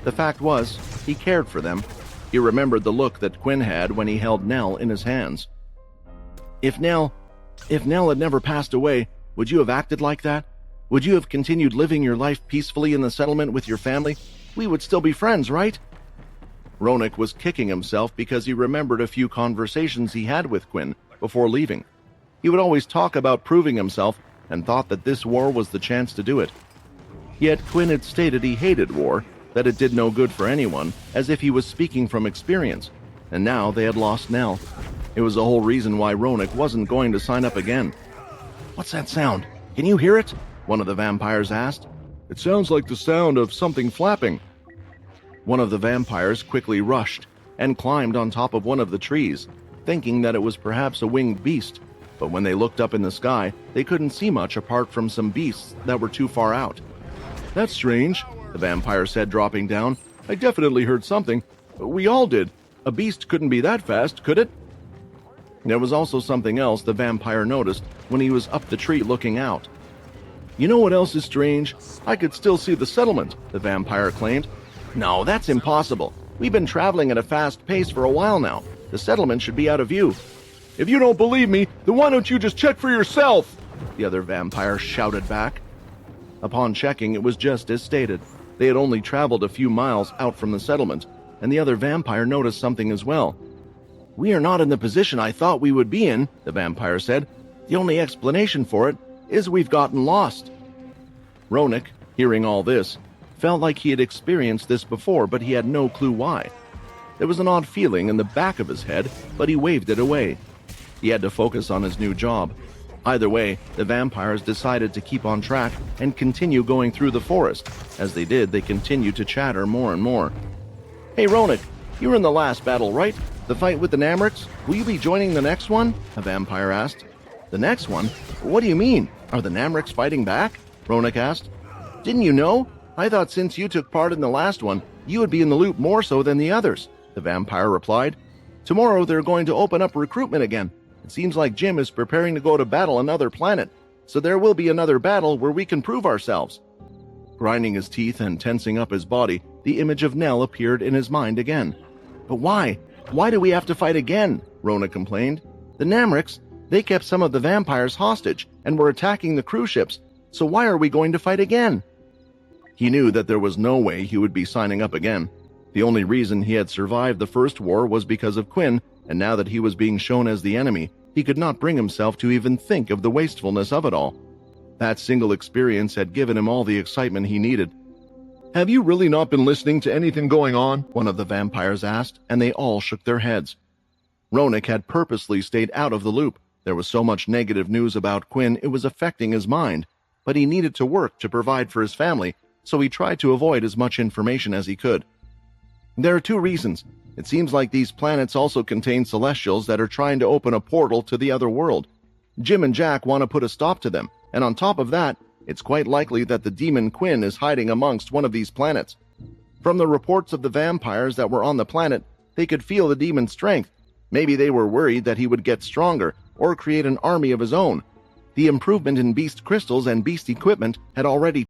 The fact was, he cared for them. He remembered the look that Quinn had when he held Nell in his hands. If Nell had never passed away, Would you have acted like that? Would you have continued living your life peacefully in the settlement with your family? We would still be friends, right? Ronak was kicking himself because he remembered a few conversations he had with Quinn before leaving. He would always talk about proving himself and thought that this war was the chance to do it. Yet Quinn had stated he hated war, that it did no good for anyone, as if he was speaking from experience, and now they had lost Nell. It was the whole reason why Ronak wasn't going to sign up again. "What's that sound? Can you hear it?" one of the vampires asked. "It sounds like the sound of something flapping." One of the vampires quickly rushed and climbed on top of one of the trees, thinking that it was perhaps a winged beast, but when they looked up in the sky, they couldn't see much apart from some beasts that were too far out. "That's strange," the vampire said, dropping down. "I definitely heard something. We all did. A beast couldn't be that fast, could it?" There was also something else the vampire noticed when he was up the tree looking out. "You know what else is strange? I could still see the settlement," the vampire claimed. "No, that's impossible. We've been traveling at a fast pace for a while now. The settlement should be out of view." "If you don't believe me, then why don't you just check for yourself?" the other vampire shouted back. Upon checking, it was just as stated. They had only traveled a few miles out from the settlement, and the other vampire noticed something as well. "We are not in the position I thought we would be in," the vampire said. "The only explanation for it is we've gotten lost." Ronak, hearing all this, felt like he had experienced this before, but he had no clue why. There was an odd feeling in the back of his head, but he waved it away. He had to focus on his new job. Either way, the vampires decided to keep on track and continue going through the forest. As they did, they continued to chatter more and more. "Hey Ronak, you were in the last battle, right? The fight with the Namriks? Will you be joining the next one?" a vampire asked. "The next one? What do you mean? Are the Namriks fighting back?" Ronak asked. "Didn't you know? I thought since you took part in the last one, you would be in the loop more so than the others," the vampire replied. "Tomorrow they're going to open up recruitment again. It seems like Jim is preparing to go to battle another planet, so there will be another battle where we can prove ourselves." Grinding his teeth and tensing up his body, the image of Nell appeared in his mind again. "But why? Why do we have to fight again?" Rona complained. "The Namriks, they kept some of the vampires hostage and were attacking the cruise ships, so why are we going to fight again?" He knew that there was no way he would be signing up again. The only reason he had survived the first war was because of Quinn, and now that he was being shown as the enemy, he could not bring himself to even think of the wastefulness of it all. That single experience had given him all the excitement he needed. "Have you really not been listening to anything going on?" one of the vampires asked, and they all shook their heads. Ronak had purposely stayed out of the loop. There was so much negative news about Quinn it was affecting his mind, but he needed to work to provide for his family, so he tried to avoid as much information as he could. "There are two reasons. It seems like these planets also contain celestials that are trying to open a portal to the other world. Jim and Jack want to put a stop to them, and on top of that, it's quite likely that the demon Quinn is hiding amongst one of these planets. From the reports of the vampires that were on the planet, they could feel the demon's strength. Maybe they were worried that he would get stronger or create an army of his own. The improvement in beast crystals and beast equipment had already